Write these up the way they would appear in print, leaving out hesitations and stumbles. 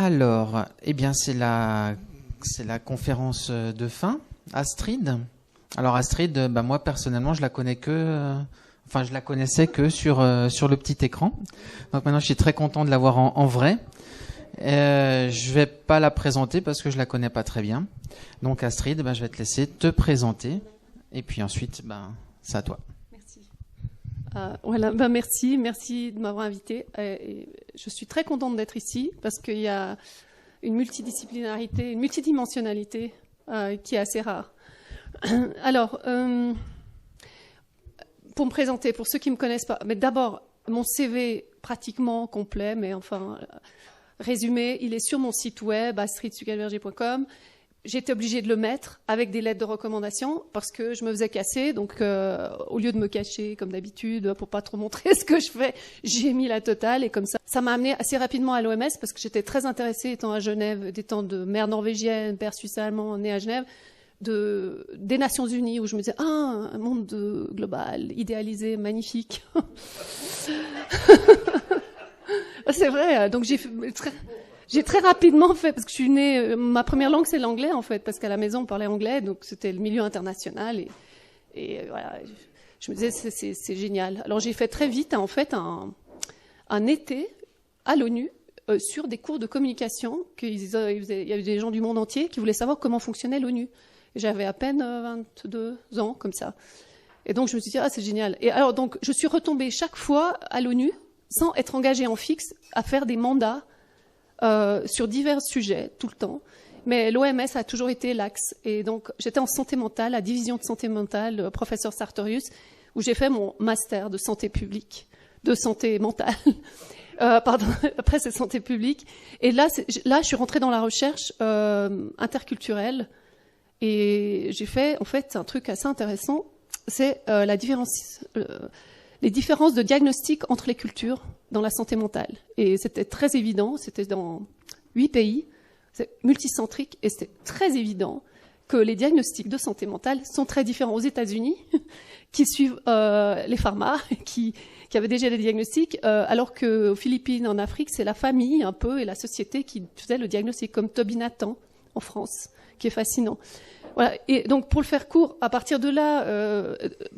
Alors, eh bien, c'est la conférence de fin. Astrid. Alors Astrid, moi personnellement, je la connais je la connaissais que sur le petit écran. Donc maintenant, je suis très content de la voir en vrai. Je vais pas la présenter parce que je la connais pas très bien. Donc Astrid, je vais te laisser te présenter. Et puis ensuite, c'est à toi. Merci. Merci de m'avoir invitée. Je suis très contente d'être ici parce qu'il y a une multidisciplinarité, une multidimensionnalité qui est assez rare. Alors, pour me présenter, pour ceux qui ne me connaissent pas, mais d'abord, mon CV pratiquement complet, mais enfin, résumé, il est sur mon site web, astridsucalverger.com. J'ai été obligée de le mettre avec des lettres de recommandation parce que je me faisais casser. Donc, au lieu de me cacher comme d'habitude pour pas trop montrer ce que je fais, j'ai mis la totale. Et comme ça m'a amené assez rapidement à l'OMS parce que j'étais très intéressée, étant à Genève, étant de mère norvégienne, père suisse-allemand, né à Genève, des Nations Unies où je me disais un monde global, idéalisé, magnifique. C'est vrai. Donc j'ai très rapidement fait, parce que je suis née, ma première langue c'est l'anglais en fait, parce qu'à la maison on parlait anglais, donc c'était le milieu international et voilà, je me disais c'est génial. Alors j'ai fait très vite en fait un été à l'ONU sur des cours de communication, il y avait des gens du monde entier qui voulaient savoir comment fonctionnait l'ONU. J'avais à peine 22 ans comme ça. Et donc je me suis dit c'est génial. Et alors donc je suis retombée chaque fois à l'ONU sans être engagée en fixe à faire des mandats sur divers sujets tout le temps, mais l'OMS a toujours été l'axe. Et donc j'étais en santé mentale, à division de santé mentale, professeur Sartorius, où j'ai fait mon master de santé publique, de santé mentale. Après c'est santé publique. Et là je suis rentrée dans la recherche interculturelle et j'ai fait en fait un truc assez intéressant, c'est les différences de diagnostic entre les cultures dans la santé mentale. Et c'était très évident, c'était dans 8 pays, c'est multicentrique, et c'était très évident que les diagnostics de santé mentale sont très différents aux États-Unis, qui suivent les pharma, qui avaient déjà des diagnostics, alors qu'aux Philippines, en Afrique, c'est la famille un peu et la société qui faisait le diagnostic, comme Toby Nathan en France, qui est fascinant. Voilà. Et donc, pour le faire court, à partir de là,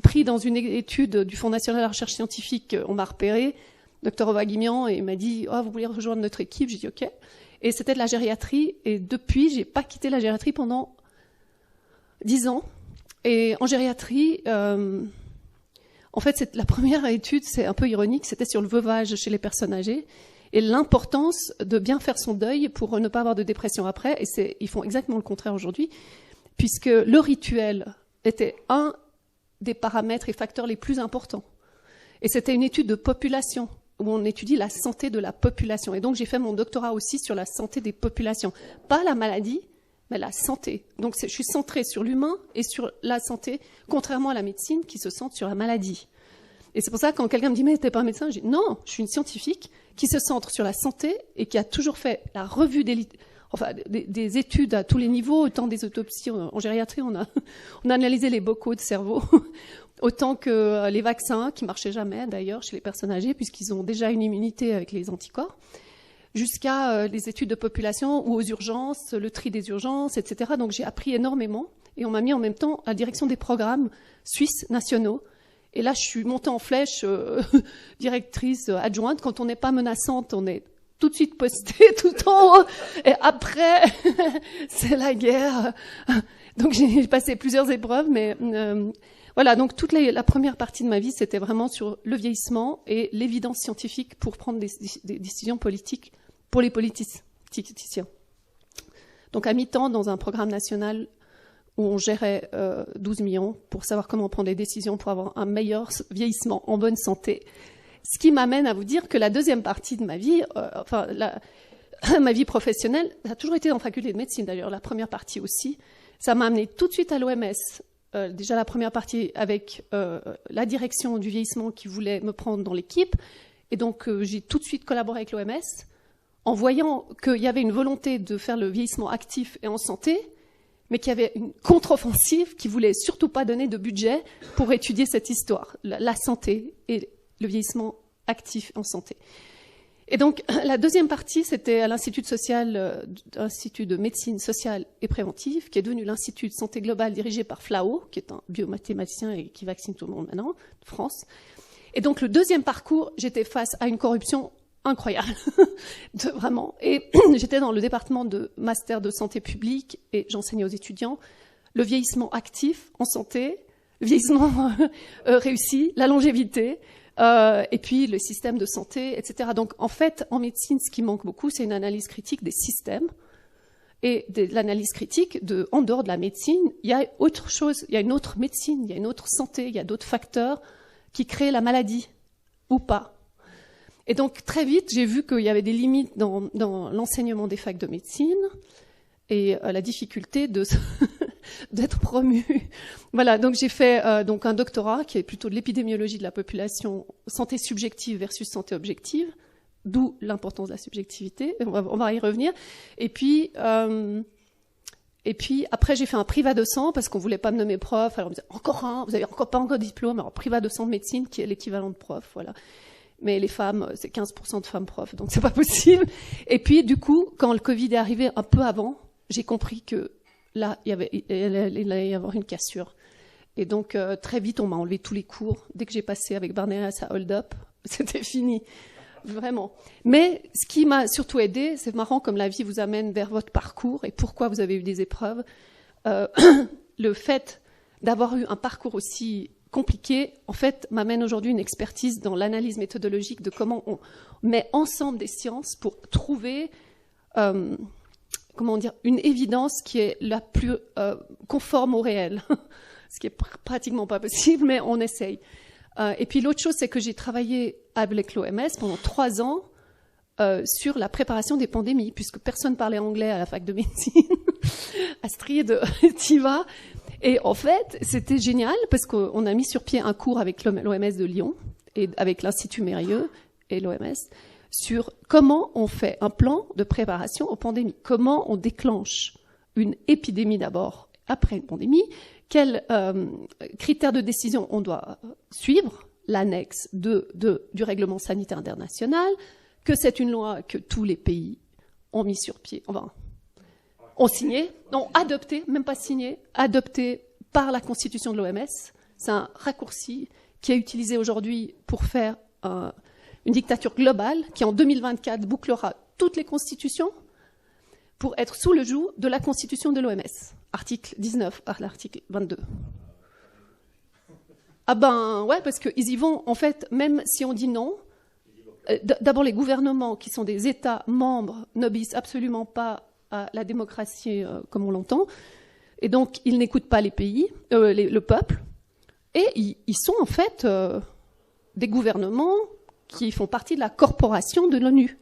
pris dans une étude du Fonds national de la recherche scientifique, on m'a repéré, Dr Ovaguimian, et il m'a dit vous voulez rejoindre notre équipe? J'ai dit OK. Et c'était de la gériatrie. Et depuis, j'ai pas quitté la gériatrie pendant 10 ans. Et en gériatrie, en fait, la première étude, c'est un peu ironique, c'était sur le veuvage chez les personnes âgées et l'importance de bien faire son deuil pour ne pas avoir de dépression après. Et ils font exactement le contraire aujourd'hui, puisque le rituel était un des paramètres et facteurs les plus importants. Et c'était une étude de population, où on étudie la santé de la population. Et donc, j'ai fait mon doctorat aussi sur la santé des populations. Pas la maladie, mais la santé. Donc, je suis centrée sur l'humain et sur la santé, contrairement à la médecine qui se centre sur la maladie. Et c'est pour ça que quand quelqu'un me dit « mais t'es pas un médecin », je dis « non, je suis une scientifique qui se centre sur la santé et qui a toujours fait la revue des études à tous les niveaux, autant des autopsies en gériatrie, on a analysé les bocaux de cerveau, autant que les vaccins, qui marchaient jamais d'ailleurs chez les personnes âgées, puisqu'ils ont déjà une immunité avec les anticorps, jusqu'à les études de population ou aux urgences, le tri des urgences, etc. Donc j'ai appris énormément, et on m'a mis en même temps à la direction des programmes suisses nationaux. Et là, je suis montée en flèche, directrice adjointe. Quand on n'est pas menaçante, on est tout de suite postée tout en haut. Et après, c'est la guerre. Donc j'ai passé plusieurs épreuves, mais voilà. Donc toute la première partie de ma vie, c'était vraiment sur le vieillissement et l'évidence scientifique pour prendre des décisions politiques pour les politiciens. Donc à mi-temps, dans un programme national où on gérait 12 millions pour savoir comment prendre des décisions pour avoir un meilleur vieillissement en bonne santé. Ce qui m'amène à vous dire que la deuxième partie de ma vie, ma vie professionnelle, ça a toujours été en faculté de médecine d'ailleurs, la première partie aussi. Ça m'a amené tout de suite à l'OMS. Déjà la première partie avec la direction du vieillissement qui voulait me prendre dans l'équipe. Et donc j'ai tout de suite collaboré avec l'OMS en voyant qu'il y avait une volonté de faire le vieillissement actif et en santé, mais qu'il y avait une contre-offensive qui voulait surtout pas donner de budget pour étudier cette histoire, la santé et le vieillissement actif en santé. Et donc, la deuxième partie, c'était à l'Institut de médecine sociale et préventive, qui est devenu l'Institut de santé globale dirigé par Flao, qui est un biomathématicien et qui vaccine tout le monde maintenant, de France. Et donc, le deuxième parcours, j'étais face à une corruption incroyable, vraiment. Et j'étais dans le département de master de santé publique et j'enseignais aux étudiants le vieillissement actif en santé, le vieillissement réussi, la longévité, et puis le système de santé, etc. Donc, en fait, en médecine, ce qui manque beaucoup, c'est une analyse critique des systèmes et de l'analyse critique en dehors de la médecine. Il y a autre chose, il y a une autre médecine, il y a une autre santé, il y a d'autres facteurs qui créent la maladie ou pas. Et donc, très vite, j'ai vu qu'il y avait des limites dans l'enseignement des facs de médecine et la difficulté d'être promu. Voilà, donc j'ai fait donc un doctorat qui est plutôt de l'épidémiologie de la population, santé subjective versus santé objective, d'où l'importance de la subjectivité. On va y revenir. Et puis après, j'ai fait un privat docent parce qu'on voulait pas me nommer prof. Alors on me disait encore un, vous avez pas encore de diplôme, alors privat docent de médecine qui est l'équivalent de prof, voilà. Mais les femmes, c'est 15% de femmes profs, donc c'est pas possible. Et puis, du coup, quand le Covid est arrivé un peu avant, j'ai compris que là, il allait y avoir une cassure. Et donc, très vite, on m'a enlevé tous les cours. Dès que j'ai passé avec Barneras à Hold Up, c'était fini. Vraiment. Mais ce qui m'a surtout aidé, c'est marrant comme la vie vous amène vers votre parcours et pourquoi vous avez eu des épreuves. Le fait d'avoir eu un parcours aussi compliqué, en fait, m'amène aujourd'hui une expertise dans l'analyse méthodologique de comment on met ensemble des sciences pour trouver, une évidence qui est la plus conforme au réel. Ce qui est pratiquement pas possible, mais on essaye. Et puis l'autre chose, c'est que j'ai travaillé avec l'OMS pendant 3 ans sur la préparation des pandémies, puisque personne parlait anglais à la fac de médecine. Astrid, t'y vas. Et en fait, c'était génial parce qu'on a mis sur pied un cours avec l'OMS de Lyon et avec l'Institut Mérieux et l'OMS sur comment on fait un plan de préparation aux pandémies, comment on déclenche une épidémie d'abord, après une pandémie, quels critères de décision on doit suivre, l'annexe du règlement sanitaire international, que c'est une loi que tous les pays ont mis sur pied, ont signé, non, adopté, même pas signé, adopté par la constitution de l'OMS. C'est un raccourci qui est utilisé aujourd'hui pour faire une dictature globale qui, en 2024, bouclera toutes les constitutions pour être sous le joug de la constitution de l'OMS. Article 19 à l'article 22. Ah ben, ouais, parce qu'ils y vont, en fait, même si on dit non, d'abord les gouvernements qui sont des États membres n'obéissent absolument pas à la démocratie comme on l'entend, et donc ils n'écoutent pas les pays, le peuple, et ils sont en fait des gouvernements qui font partie de la corporation de l'ONU.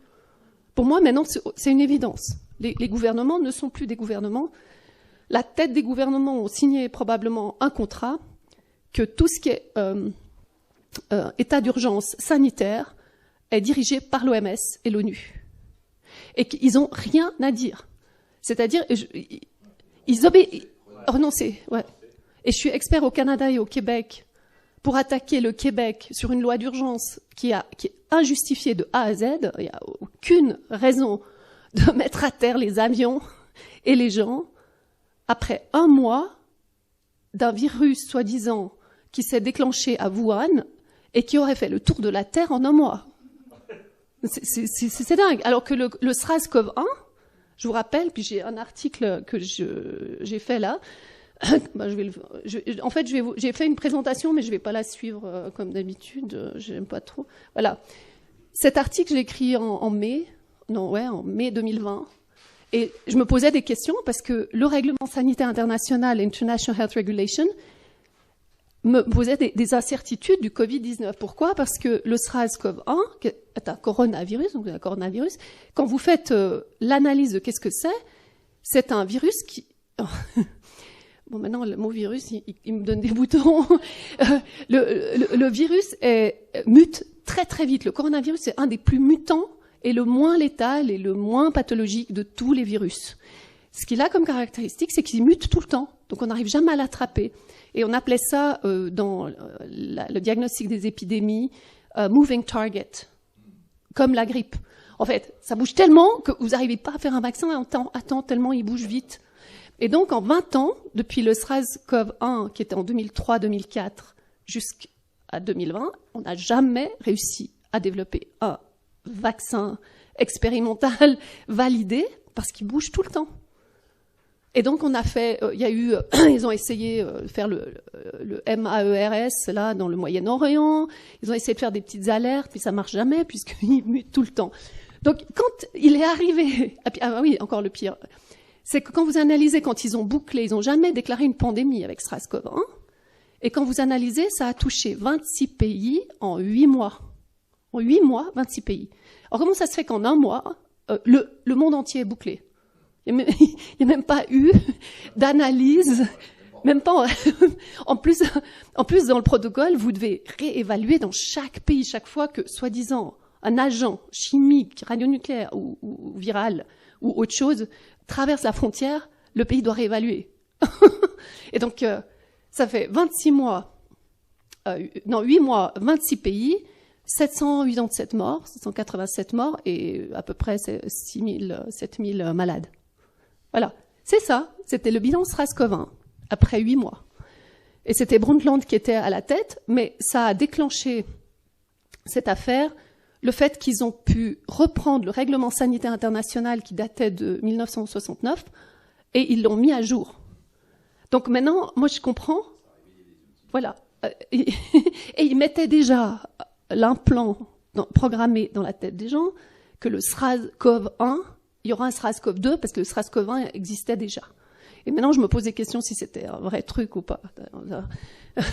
Pour moi, maintenant, c'est une évidence. Les gouvernements ne sont plus des gouvernements. La tête des gouvernements ont signé probablement un contrat que tout ce qui est état d'urgence sanitaire est dirigé par l'OMS et l'ONU. Et qu'ils n'ont rien à dire. C'est-à-dire, ils obéissent, renoncer, ouais. Et je suis expert au Canada et au Québec pour attaquer le Québec sur une loi d'urgence qui est injustifiée de A à Z. Il n'y a aucune raison de mettre à terre les avions et les gens après 1 mois d'un virus soi-disant qui s'est déclenché à Wuhan et qui aurait fait le tour de la Terre en 1 mois. C'est dingue. Alors que le SARS-CoV-1, je vous rappelle, puis j'ai un article que j'ai fait là. Ben, j'ai fait une présentation, mais je vais pas la suivre comme d'habitude. J'aime pas trop. Voilà. Cet article, je l'ai écrit en mai 2020. Et je me posais des questions parce que le règlement sanitaire international, International Health Regulation, me posait des incertitudes du Covid-19. Pourquoi ? Parce que le SARS-CoV-1, qui est un coronavirus, quand vous faites l'analyse de qu'est-ce que c'est un virus qui... Bon, maintenant, le mot virus, il me donne des boutons. Le virus mute très, très vite. Le coronavirus, c'est un des plus mutants et le moins létal et le moins pathologique de tous les virus. Ce qu'il a comme caractéristique, c'est qu'il mute tout le temps. Donc, on n'arrive jamais à l'attraper. Et on appelait ça, dans le diagnostic des épidémies, moving target. comme la grippe. En fait, ça bouge tellement que vous n'arrivez pas à faire un vaccin en temps tellement il bouge vite. Et donc, en 20 ans, depuis le SARS-CoV-1, qui était en 2003-2004, jusqu'à 2020, on n'a jamais réussi à développer un vaccin expérimental validé parce qu'il bouge tout le temps. Et donc, on a fait, ils ont essayé de faire le MAERS, là, dans le Moyen-Orient. Ils ont essayé de faire des petites alertes, puis ça marche jamais, puisqu'il mute tout le temps. Donc, quand il est arrivé, ah oui, encore le pire, c'est que quand vous analysez, quand ils ont bouclé, ils n'ont jamais déclaré une pandémie avec SARS-CoV-1. Et quand vous analysez, ça a touché 26 pays en 8 mois. En 8 mois, 26 pays. Alors, comment ça se fait qu'en un mois, le monde entier est bouclé? Il n'y a même pas eu d'analyse, même pas. En plus, dans le protocole, vous devez réévaluer dans chaque pays, chaque fois que, soi-disant, un agent chimique, radionucléaire ou viral ou autre chose traverse la frontière, le pays doit réévaluer. Et donc, ça fait 8 mois, 26 pays, 787 morts, 787 morts et à peu près 7000 malades. Voilà, c'est ça, c'était le bilan SARS-CoV-1, après 8 mois. Et c'était Brundtland qui était à la tête, mais ça a déclenché cette affaire, le fait qu'ils ont pu reprendre le règlement sanitaire international qui datait de 1969, et ils l'ont mis à jour. Donc maintenant, moi je comprends, voilà, et ils mettaient déjà l'implant programmé dans la tête des gens que le SARS-CoV-1, il y aura un SARS-CoV-2 parce que le SARS-CoV-1 existait déjà. Et maintenant, je me pose des questions si c'était un vrai truc ou pas.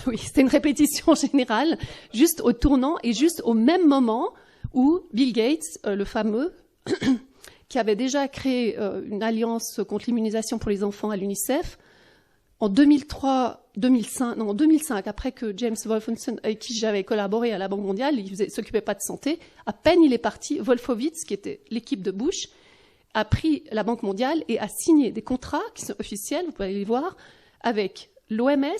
Oui, c'était une répétition générale, juste au tournant et juste au même moment où Bill Gates, le fameux, qui avait déjà créé une alliance contre l'immunisation pour les enfants à l'UNICEF, en 2005, après que James Wolfensohn, avec qui j'avais collaboré à la Banque mondiale, il ne s'occupait pas de santé, à peine il est parti, Wolfowitz, qui était l'équipe de Bush, a pris la Banque mondiale et a signé des contrats qui sont officiels, vous pouvez aller les voir, avec l'OMS,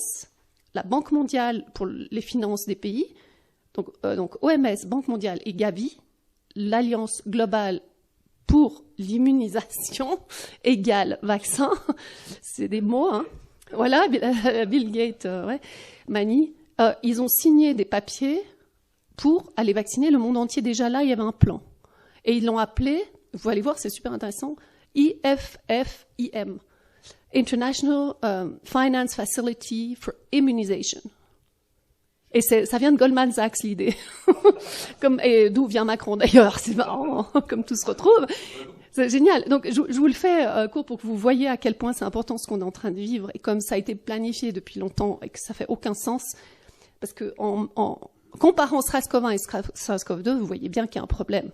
la Banque mondiale pour les finances des pays, donc OMS, Banque mondiale et Gavi, l'Alliance globale pour l'immunisation égale vaccin, c'est des mots, hein. Voilà, Bill Gates, Mani, ils ont signé des papiers pour aller vacciner le monde entier. Déjà là, il y avait un plan. Et ils l'ont appelé, vous allez voir, c'est super intéressant, IFFIM, International Finance Facility for Immunization. Et ça vient de Goldman Sachs, l'idée. Et d'où vient Macron, d'ailleurs, c'est marrant, comme tout se retrouve. C'est génial. Donc, je vous le fais court pour que vous voyez à quel point c'est important ce qu'on est en train de vivre. Et comme ça a été planifié depuis longtemps et que ça fait aucun sens, parce que en comparant SARS-CoV-1 et SARS-CoV-2, vous voyez bien qu'il y a un problème.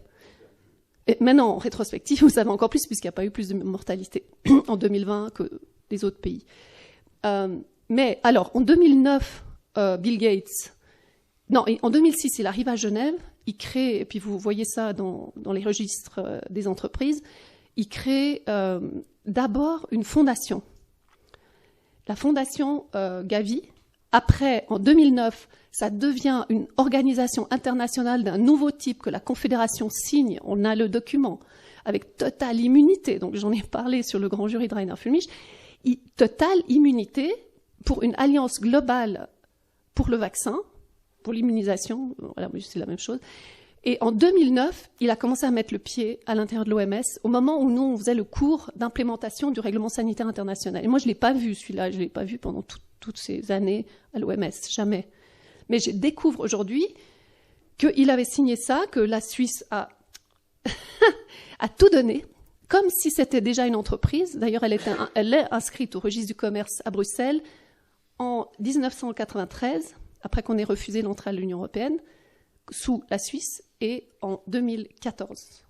Et maintenant, en rétrospective, vous savez encore plus puisqu'il n'y a pas eu plus de mortalité en 2020 que les autres pays. Mais alors, en 2009, Bill Gates... Non, en 2006, il arrive à Genève, il crée, et puis vous voyez ça dans les registres des entreprises, il crée d'abord une fondation. La fondation Gavi. Après, en 2009, ça devient une organisation internationale d'un nouveau type que la Confédération signe. On a le document avec totale immunité. Donc j'en ai parlé sur le grand jury de Rainer Fulmich. Totale immunité pour une alliance globale pour le vaccin, pour l'immunisation, voilà, c'est la même chose. Et en 2009, il a commencé à mettre le pied à l'intérieur de l'OMS, au moment où nous, on faisait le cours d'implémentation du règlement sanitaire international. Et moi, je ne l'ai pas vu, celui-là, je ne l'ai pas vu pendant toutes ces années à l'OMS, jamais. Mais je découvre aujourd'hui qu'il avait signé ça, que la Suisse a, a tout donné, comme si c'était déjà une entreprise. D'ailleurs, elle est inscrite au registre du commerce à Bruxelles en 1993, après qu'on ait refusé l'entrée à l'Union européenne, sous la Suisse, et en 2014.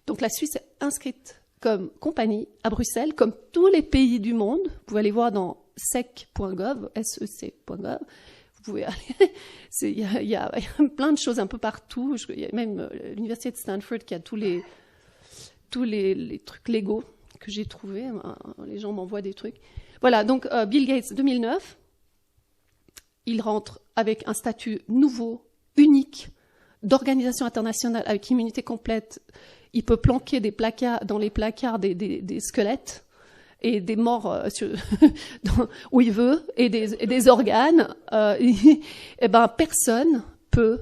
Donc la Suisse est inscrite comme compagnie à Bruxelles, comme tous les pays du monde. Vous pouvez aller voir dans sec.gov, sec.gov. Vous pouvez aller. Il y a plein de choses un peu partout. Il y a même l'université de Stanford qui a tous les trucs légaux que j'ai trouvés. Les gens m'envoient des trucs. Voilà, donc Bill Gates, 2009, il rentre avec un statut nouveau, unique, d'organisations internationales avec immunité complète, il peut planquer dans les placards des squelettes et des morts où il veut, et des organes, et ben personne peut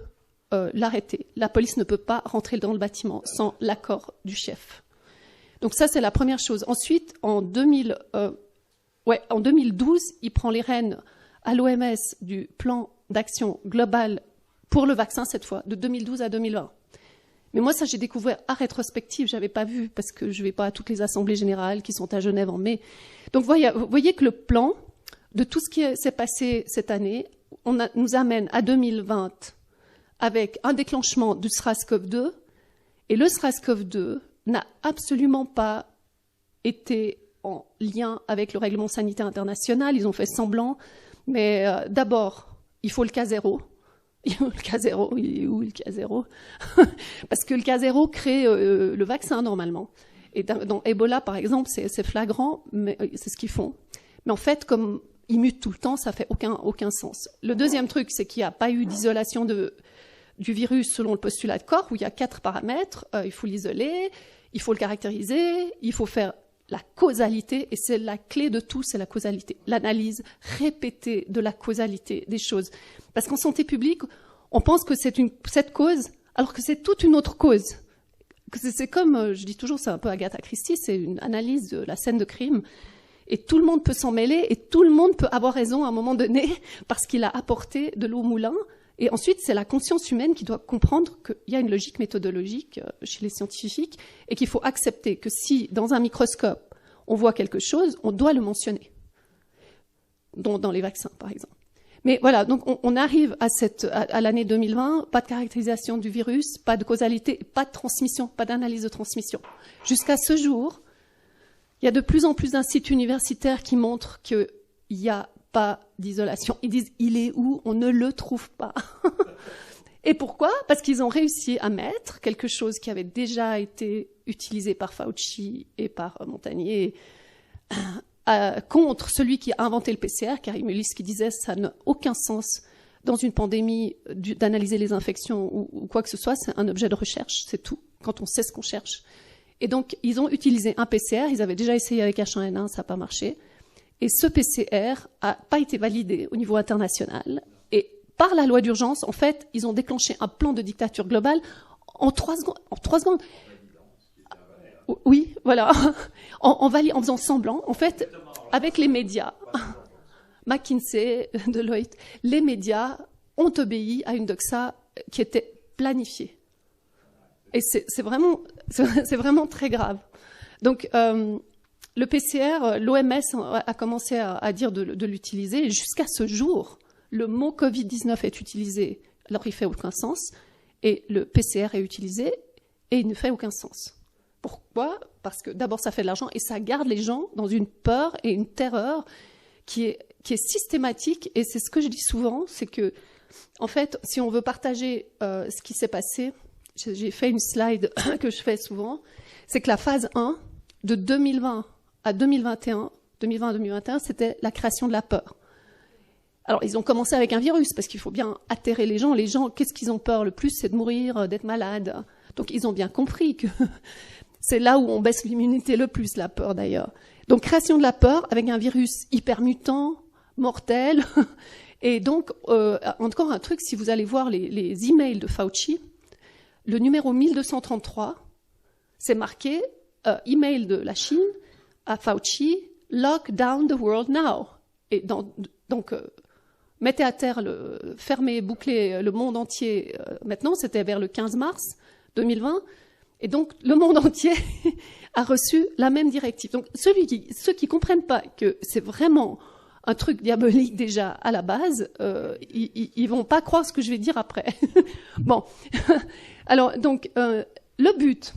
l'arrêter. La police ne peut pas rentrer dans le bâtiment sans l'accord du chef. Donc ça, c'est la première chose. Ensuite, en 2012, il prend les rênes à l'OMS du plan d'action global pour le vaccin, cette fois, de 2012 à 2020. Mais moi, ça, j'ai découvert à rétrospective, j'avais pas vu, parce que je vais pas à toutes les assemblées générales qui sont à Genève en mai. Donc, vous voyez que le plan de tout ce qui s'est passé cette année, nous amène à 2020 avec un déclenchement du SRAS-CoV-2, et le SRAS-CoV-2 n'a absolument pas été en lien avec le règlement sanitaire international. Ils ont fait semblant, mais d'abord, il faut le cas zéro. Le cas zéro, il est où le cas zéro? Parce que le cas zéro crée le vaccin normalement. Et dans Ebola, par exemple, c'est flagrant, mais c'est ce qu'ils font. Mais en fait, comme ils mutent tout le temps, ça fait aucun sens. Le deuxième truc, c'est qu'il n'y a pas eu d'isolation du virus selon le postulat de Cork, où il y a 4 paramètres. Il faut l'isoler, il faut le caractériser, il faut faire la causalité, et c'est la clé de tout, c'est la causalité. L'analyse répétée de la causalité des choses. Parce qu'en santé publique, on pense que c'est cette cause, alors que c'est toute une autre cause. C'est comme, je dis toujours, c'est un peu Agatha Christie, c'est une analyse de la scène de crime, et tout le monde peut s'en mêler, et tout le monde peut avoir raison à un moment donné, parce qu'il a apporté de l'eau au moulin. Et ensuite, c'est la conscience humaine qui doit comprendre qu'il y a une logique méthodologique chez les scientifiques et qu'il faut accepter que si, dans un microscope, on voit quelque chose, on doit le mentionner. Dans les vaccins, par exemple. Mais voilà, donc on arrive à l'année 2020, pas de caractérisation du virus, pas de causalité, pas de transmission, pas d'analyse de transmission. Jusqu'à ce jour, il y a de plus en plus d'instituts universitaires qui montrent qu'il y a pas d'isolation. Ils disent, il est où? On ne le trouve pas. Et pourquoi? Parce qu'ils ont réussi à mettre quelque chose qui avait déjà été utilisé par Fauci et par Montagnier contre celui qui a inventé le PCR, Karim Mullis, qui disait ça n'a aucun sens dans une pandémie d'analyser les infections ou quoi que ce soit, c'est un objet de recherche, c'est tout, quand on sait ce qu'on cherche. Et donc, ils ont utilisé un PCR, ils avaient déjà essayé avec H1N1, ça n'a pas marché. Et ce PCR n'a pas été validé au niveau international. Et par la loi d'urgence, en fait, ils ont déclenché un plan de dictature globale en 3 secondes. En 3 secondes. Oui, voilà. En faisant semblant, en fait, avec les médias, McKinsey, Deloitte, les médias ont obéi à une doxa qui était planifiée. Et c'est vraiment très grave. Donc, le PCR, l'OMS a commencé à dire de l'utiliser. Et jusqu'à ce jour, le mot Covid-19 est utilisé, alors il fait aucun sens, et le PCR est utilisé, et il ne fait aucun sens. Pourquoi? Parce que d'abord, ça fait de l'argent, et ça garde les gens dans une peur et une terreur qui est systématique. Et c'est ce que je dis souvent, c'est que, en fait, si on veut partager ce qui s'est passé, j'ai fait une slide que je fais souvent, c'est que la phase 1, de 2020 à 2021, c'était la création de la peur. Alors, ils ont commencé avec un virus, parce qu'il faut bien atterrer les gens. Les gens, qu'est-ce qu'ils ont peur le plus? C'est de mourir, d'être malade. Donc, ils ont bien compris que c'est là où on baisse l'immunité le plus, la peur d'ailleurs. Donc, création de la peur avec un virus hyper mutant, mortel. Et donc, encore un truc, si vous allez voir les emails de Fauci, le numéro 1233, c'est marqué email de la Chine à Fauci, lock down the world now. Et donc, mettez à terre, fermez, bouclez le monde entier. Maintenant, c'était vers le 15 mars 2020. Et donc, le monde entier a reçu la même directive. Donc, ceux qui comprennent pas que c'est vraiment un truc diabolique déjà à la base, ils vont pas croire ce que je vais dire après. Bon. Alors, donc, le but,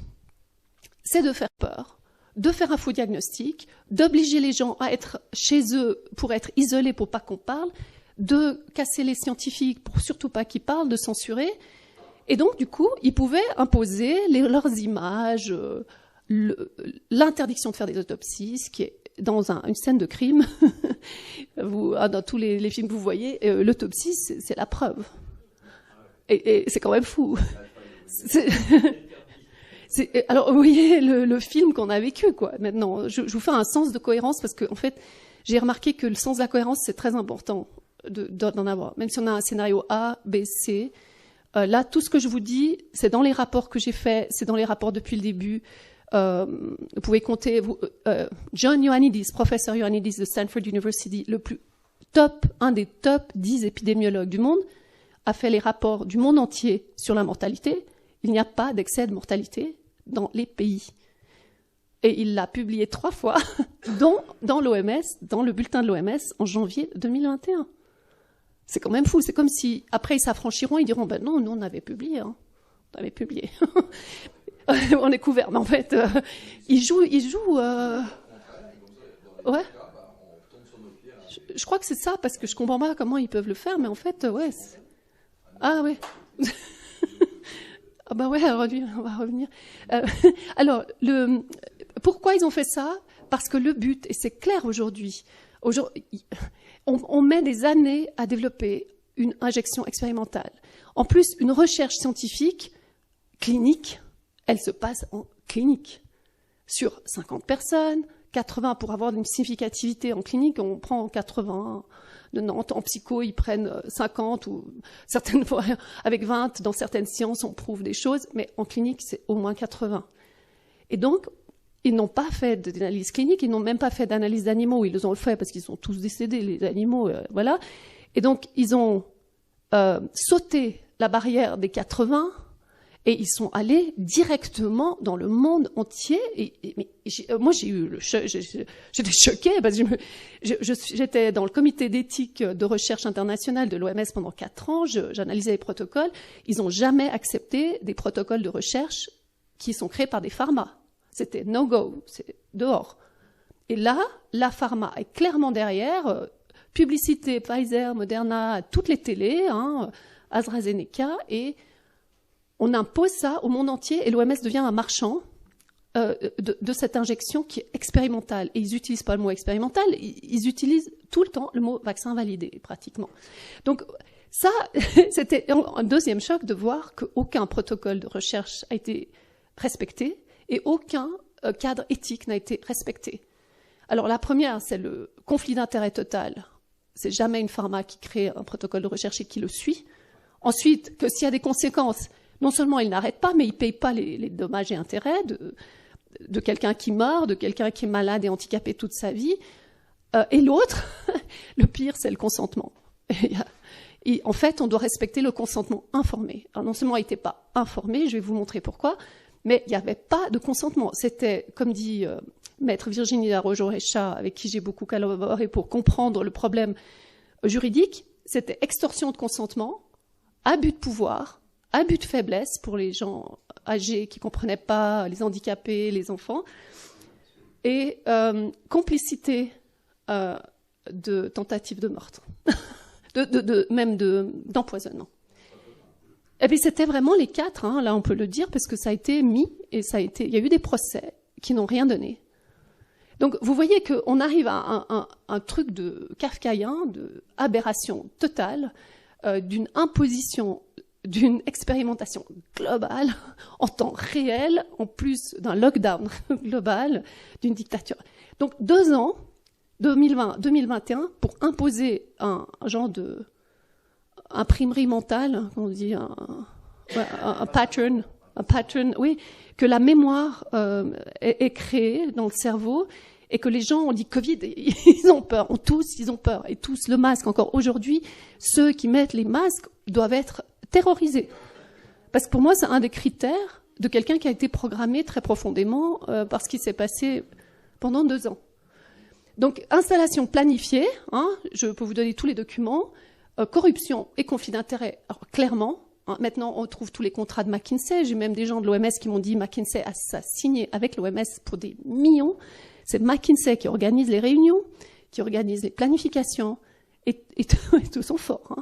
c'est de faire peur, de faire un faux diagnostic, d'obliger les gens à être chez eux pour être isolés pour pas qu'on parle, de casser les scientifiques pour surtout pas qu'ils parlent, de censurer. Et donc, du coup, ils pouvaient imposer leurs images, l'interdiction de faire des autopsies, ce qui est dans une scène de crime. Dans tous les films que vous voyez, l'autopsie, c'est la preuve. Et c'est quand même fou. Alors, vous voyez le film qu'on a vécu, quoi. Maintenant, je vous fais un sens de cohérence parce que, en fait, j'ai remarqué que le sens de la cohérence, c'est très important d'en avoir. Même si on a un scénario A, B, C, là, tout ce que je vous dis, c'est dans les rapports que j'ai faits, c'est dans les rapports depuis le début. Vous pouvez compter, John Ioannidis, professeur Ioannidis de Stanford University, un des top 10 épidémiologues du monde, a fait les rapports du monde entier sur la mortalité. Il n'y a pas d'excès de mortalité dans les pays. Et il l'a publié 3 fois dans l'OMS, dans le bulletin de l'OMS, en janvier 2021. C'est quand même fou. C'est comme si, après, ils s'affranchiront, ils diront, ben non, nous, on avait publié. Hein. On avait publié. On est couvert. Mais en fait, ils jouent. Ouais. Je crois que c'est ça, parce que je comprends pas comment ils peuvent le faire, mais en fait, ouais. Ah ouais. Ah bah ouais, on va revenir. Alors, pourquoi ils ont fait ça? Parce que le but, et c'est clair aujourd'hui, on met des années à développer une injection expérimentale. En plus, une recherche scientifique, clinique, elle se passe en clinique. Sur 50 personnes, 80 pour avoir une significativité en clinique, on prend 80. De Nantes, en psycho, ils prennent 50 ou certaines fois avec 20. Dans certaines sciences, on prouve des choses, mais en clinique, c'est au moins 80. Et donc, ils n'ont pas fait d'analyse clinique, ils n'ont même pas fait d'analyse d'animaux. Ils les ont fait parce qu'ils sont tous décédés, les animaux, voilà. Et donc, ils ont sauté la barrière des 80 et ils sont allés directement dans le monde entier. Moi, j'ai eu j'étais choquée parce que j'étais dans le comité d'éthique de recherche internationale de l'OMS pendant 4 ans. J'analysais les protocoles. Ils n'ont jamais accepté des protocoles de recherche qui sont créés par des pharma. C'était no go, c'est dehors. Et là, la pharma est clairement derrière. Publicité, Pfizer, Moderna, toutes les télés, AstraZeneca, et on impose ça au monde entier et l'OMS devient un marchand de cette injection qui est expérimentale. Et ils n'utilisent pas le mot expérimental, ils utilisent tout le temps le mot vaccin validé, pratiquement. Donc ça, c'était un deuxième choc de voir qu'aucun protocole de recherche a été respecté et aucun cadre éthique n'a été respecté. Alors la première, c'est le conflit d'intérêt total. C'est jamais une pharma qui crée un protocole de recherche et qui le suit. Ensuite, que s'il y a des conséquences, non seulement ils n'arrêtent pas, mais ils ne payent pas les dommages et intérêts de quelqu'un qui meurt, de quelqu'un qui est malade et handicapé toute sa vie. Et l'autre, le pire, c'est le consentement. En fait, on doit respecter le consentement informé. Alors non seulement il n'était pas informé, je vais vous montrer pourquoi, mais il n'y avait pas de consentement. C'était, comme dit Maître Virginie Laroche-Orecha, avec qui j'ai beaucoup collaboré pour comprendre le problème juridique, c'était extorsion de consentement, abus de pouvoir, abus de faiblesse pour les gens âgés qui ne comprenaient pas, les handicapés, les enfants, et complicité de tentative de meurtre, même d'empoisonnement. Et puis c'était vraiment les 4, là on peut le dire, parce que ça a été mis, et il y a eu des procès qui n'ont rien donné. Donc vous voyez qu'on arrive à un truc de kafkaïen, de aberration totale, d'une imposition, d'une expérimentation globale, en temps réel, en plus d'un lockdown global, d'une dictature. Donc 2 ans, 2020-2021, pour imposer un genre de imprimerie mentale, on dit un pattern, oui, que la mémoire est créée dans le cerveau et que les gens ont dit Covid, ils ont peur, ils ont peur, et tous le masque. Encore aujourd'hui, ceux qui mettent les masques doivent être terrorisés. Parce que pour moi, c'est un des critères de quelqu'un qui a été programmé très profondément par ce qui s'est passé pendant 2 ans. Donc, installation planifiée, je peux vous donner tous les documents, corruption et conflit d'intérêts, alors clairement. Maintenant, on trouve tous les contrats de McKinsey. J'ai même des gens de l'OMS qui m'ont dit McKinsey a signé avec l'OMS pour des millions. C'est McKinsey qui organise les réunions, qui organise les planifications, et tous sont forts.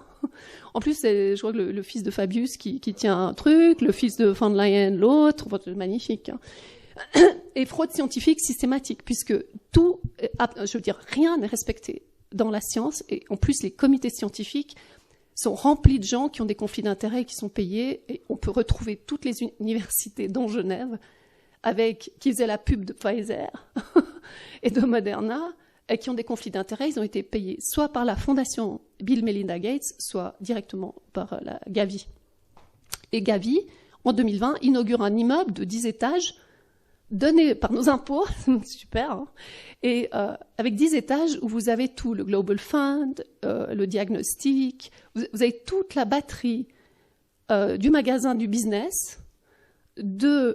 En plus, je crois que le fils de Fabius qui tient un truc, le fils de von Leyen l'autre, magnifique. Et fraude scientifique systématique, puisque tout, je veux dire, rien n'est respecté dans la science, et en plus les comités scientifiques sont remplis de gens qui ont des conflits d'intérêts et qui sont payés. Et on peut retrouver toutes les universités, dont Genève, qui faisaient la pub de Pfizer et de Moderna, et qui ont des conflits d'intérêts. Ils ont été payés soit par la fondation Bill Melinda Gates, soit directement par la Gavi. Et Gavi, en 2020, inaugure un immeuble de 10 étages donné par nos impôts, super, hein, et avec 10 étages où vous avez tout, le Global Fund, le diagnostic, vous avez toute la batterie du magasin du business, du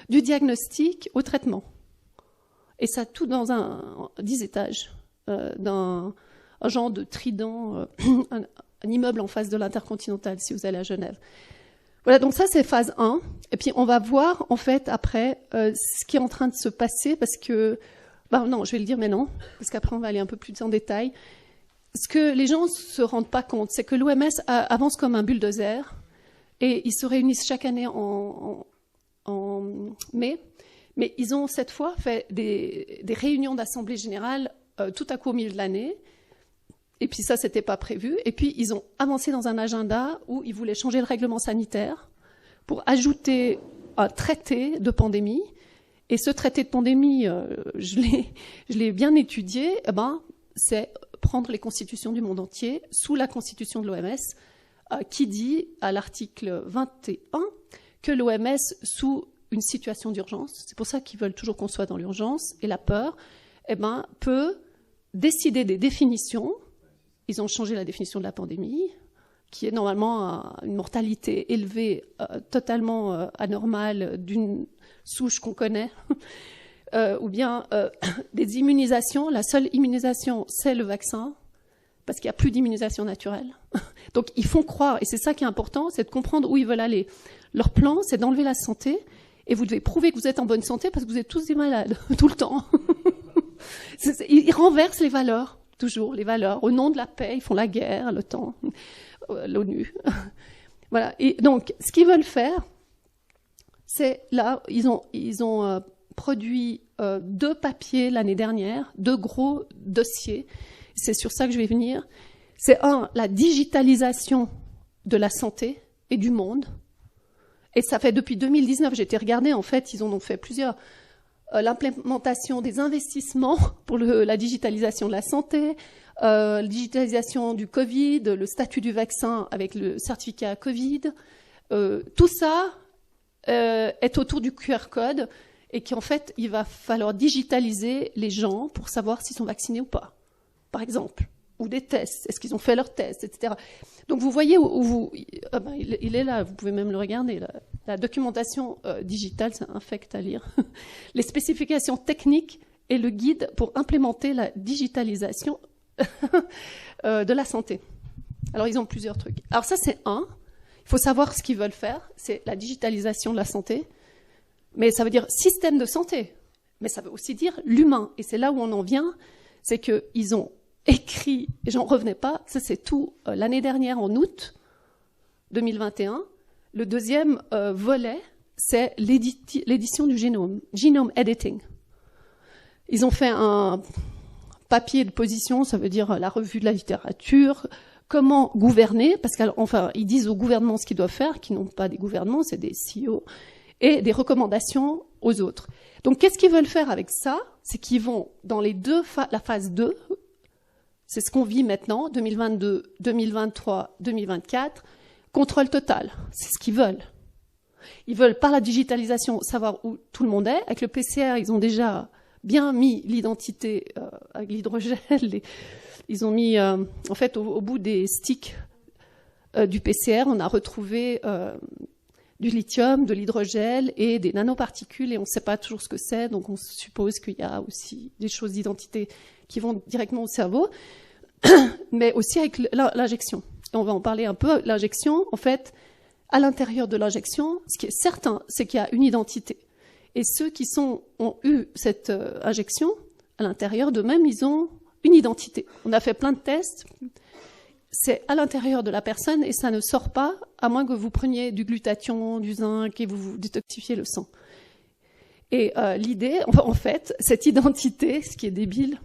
diagnostic au traitement. Et ça tout dans 10 étages, d'un un genre de trident, un immeuble en face de l'Intercontinental, si vous allez à Genève. Voilà, donc ça c'est phase 1. Et puis on va voir en fait après ce qui est en train de se passer, parce que... non, je vais le dire maintenant, parce qu'après on va aller un peu plus en détail. Ce que les gens ne se rendent pas compte, c'est que l'OMS avance comme un bulldozer, et ils se réunissent chaque année en mai, mais ils ont cette fois fait des réunions d'assemblée générale tout à coup au milieu de l'année, et puis ça, c'était pas prévu. Et puis, ils ont avancé dans un agenda où ils voulaient changer le règlement sanitaire pour ajouter un traité de pandémie. Et ce traité de pandémie, je l'ai bien étudié, c'est prendre les constitutions du monde entier sous la constitution de l'OMS, qui dit à l'article 21 que l'OMS, sous une situation d'urgence, c'est pour ça qu'ils veulent toujours qu'on soit dans l'urgence et la peur, peut décider des définitions. Ils ont changé la définition de la pandémie, qui est normalement une mortalité élevée, totalement anormale d'une souche qu'on connaît, ou bien des immunisations. La seule immunisation, c'est le vaccin, parce qu'il n'y a plus d'immunisation naturelle. Donc ils font croire, et c'est ça qui est important, c'est de comprendre où ils veulent aller. Leur plan, c'est d'enlever la santé, et vous devez prouver que vous êtes en bonne santé, parce que vous êtes tous des malades, tout le temps. Ils renversent les valeurs. Toujours les valeurs, au nom de la paix, ils font la guerre, l'OTAN, l'ONU. Voilà. Et donc, ce qu'ils veulent faire, c'est là, ils ont produit 2 papiers l'année dernière, 2 gros dossiers. C'est sur ça que je vais venir. C'est la digitalisation de la santé et du monde. Et ça fait depuis 2019, j'ai été regarder, en fait, ils en ont fait plusieurs. L'implémentation des investissements pour la digitalisation de la santé, la digitalisation du Covid, le statut du vaccin avec le certificat Covid. Tout ça est autour du QR code et qu'en fait, il va falloir digitaliser les gens pour savoir s'ils sont vaccinés ou pas, par exemple. Ou des tests, est-ce qu'ils ont fait leurs tests, etc. Donc vous voyez il est là, vous pouvez même le regarder, la documentation digitale, c'est infect à lire. Les spécifications techniques et le guide pour implémenter la digitalisation de la santé. Alors ils ont plusieurs trucs. Alors ça c'est il faut savoir ce qu'ils veulent faire, c'est la digitalisation de la santé, mais ça veut dire système de santé, mais ça veut aussi dire l'humain, et c'est là où on en vient, c'est qu'ils ont écrit, et j'en revenais pas, ça c'est tout l'année dernière en août 2021. Le deuxième volet, c'est l'édition du génome, genome editing. Ils ont fait un papier de position, ça veut dire la revue de la littérature, comment gouverner, parce qu'enfin ils disent au gouvernement ce qu'ils doivent faire, qui n'ont pas des gouvernements, c'est des CEO, et des recommandations aux autres. Donc qu'est-ce qu'ils veulent faire avec ça? C'est qu'ils vont dans la phase 2, c'est ce qu'on vit maintenant, 2022, 2023, 2024, contrôle total, c'est ce qu'ils veulent. Ils veulent, par la digitalisation, savoir où tout le monde est. Avec le PCR, ils ont déjà bien mis l'identité avec l'hydrogel. Ils ont mis, en fait, au bout des sticks du PCR, on a retrouvé du lithium, de l'hydrogel et des nanoparticules, et on ne sait pas toujours ce que c'est, donc on suppose qu'il y a aussi des choses d'identité qui vont directement au cerveau, mais aussi avec l'injection. Et on va en parler un peu. L'injection, en fait, à l'intérieur de l'injection, ce qui est certain, c'est qu'il y a une identité. Et ceux qui ont eu cette injection, à l'intérieur d'eux-mêmes, ils ont une identité. On a fait plein de tests. C'est à l'intérieur de la personne et ça ne sort pas, à moins que vous preniez du glutathion, du zinc et vous détoxifiez le sang. Et l'idée, en fait, cette identité, ce qui est débile,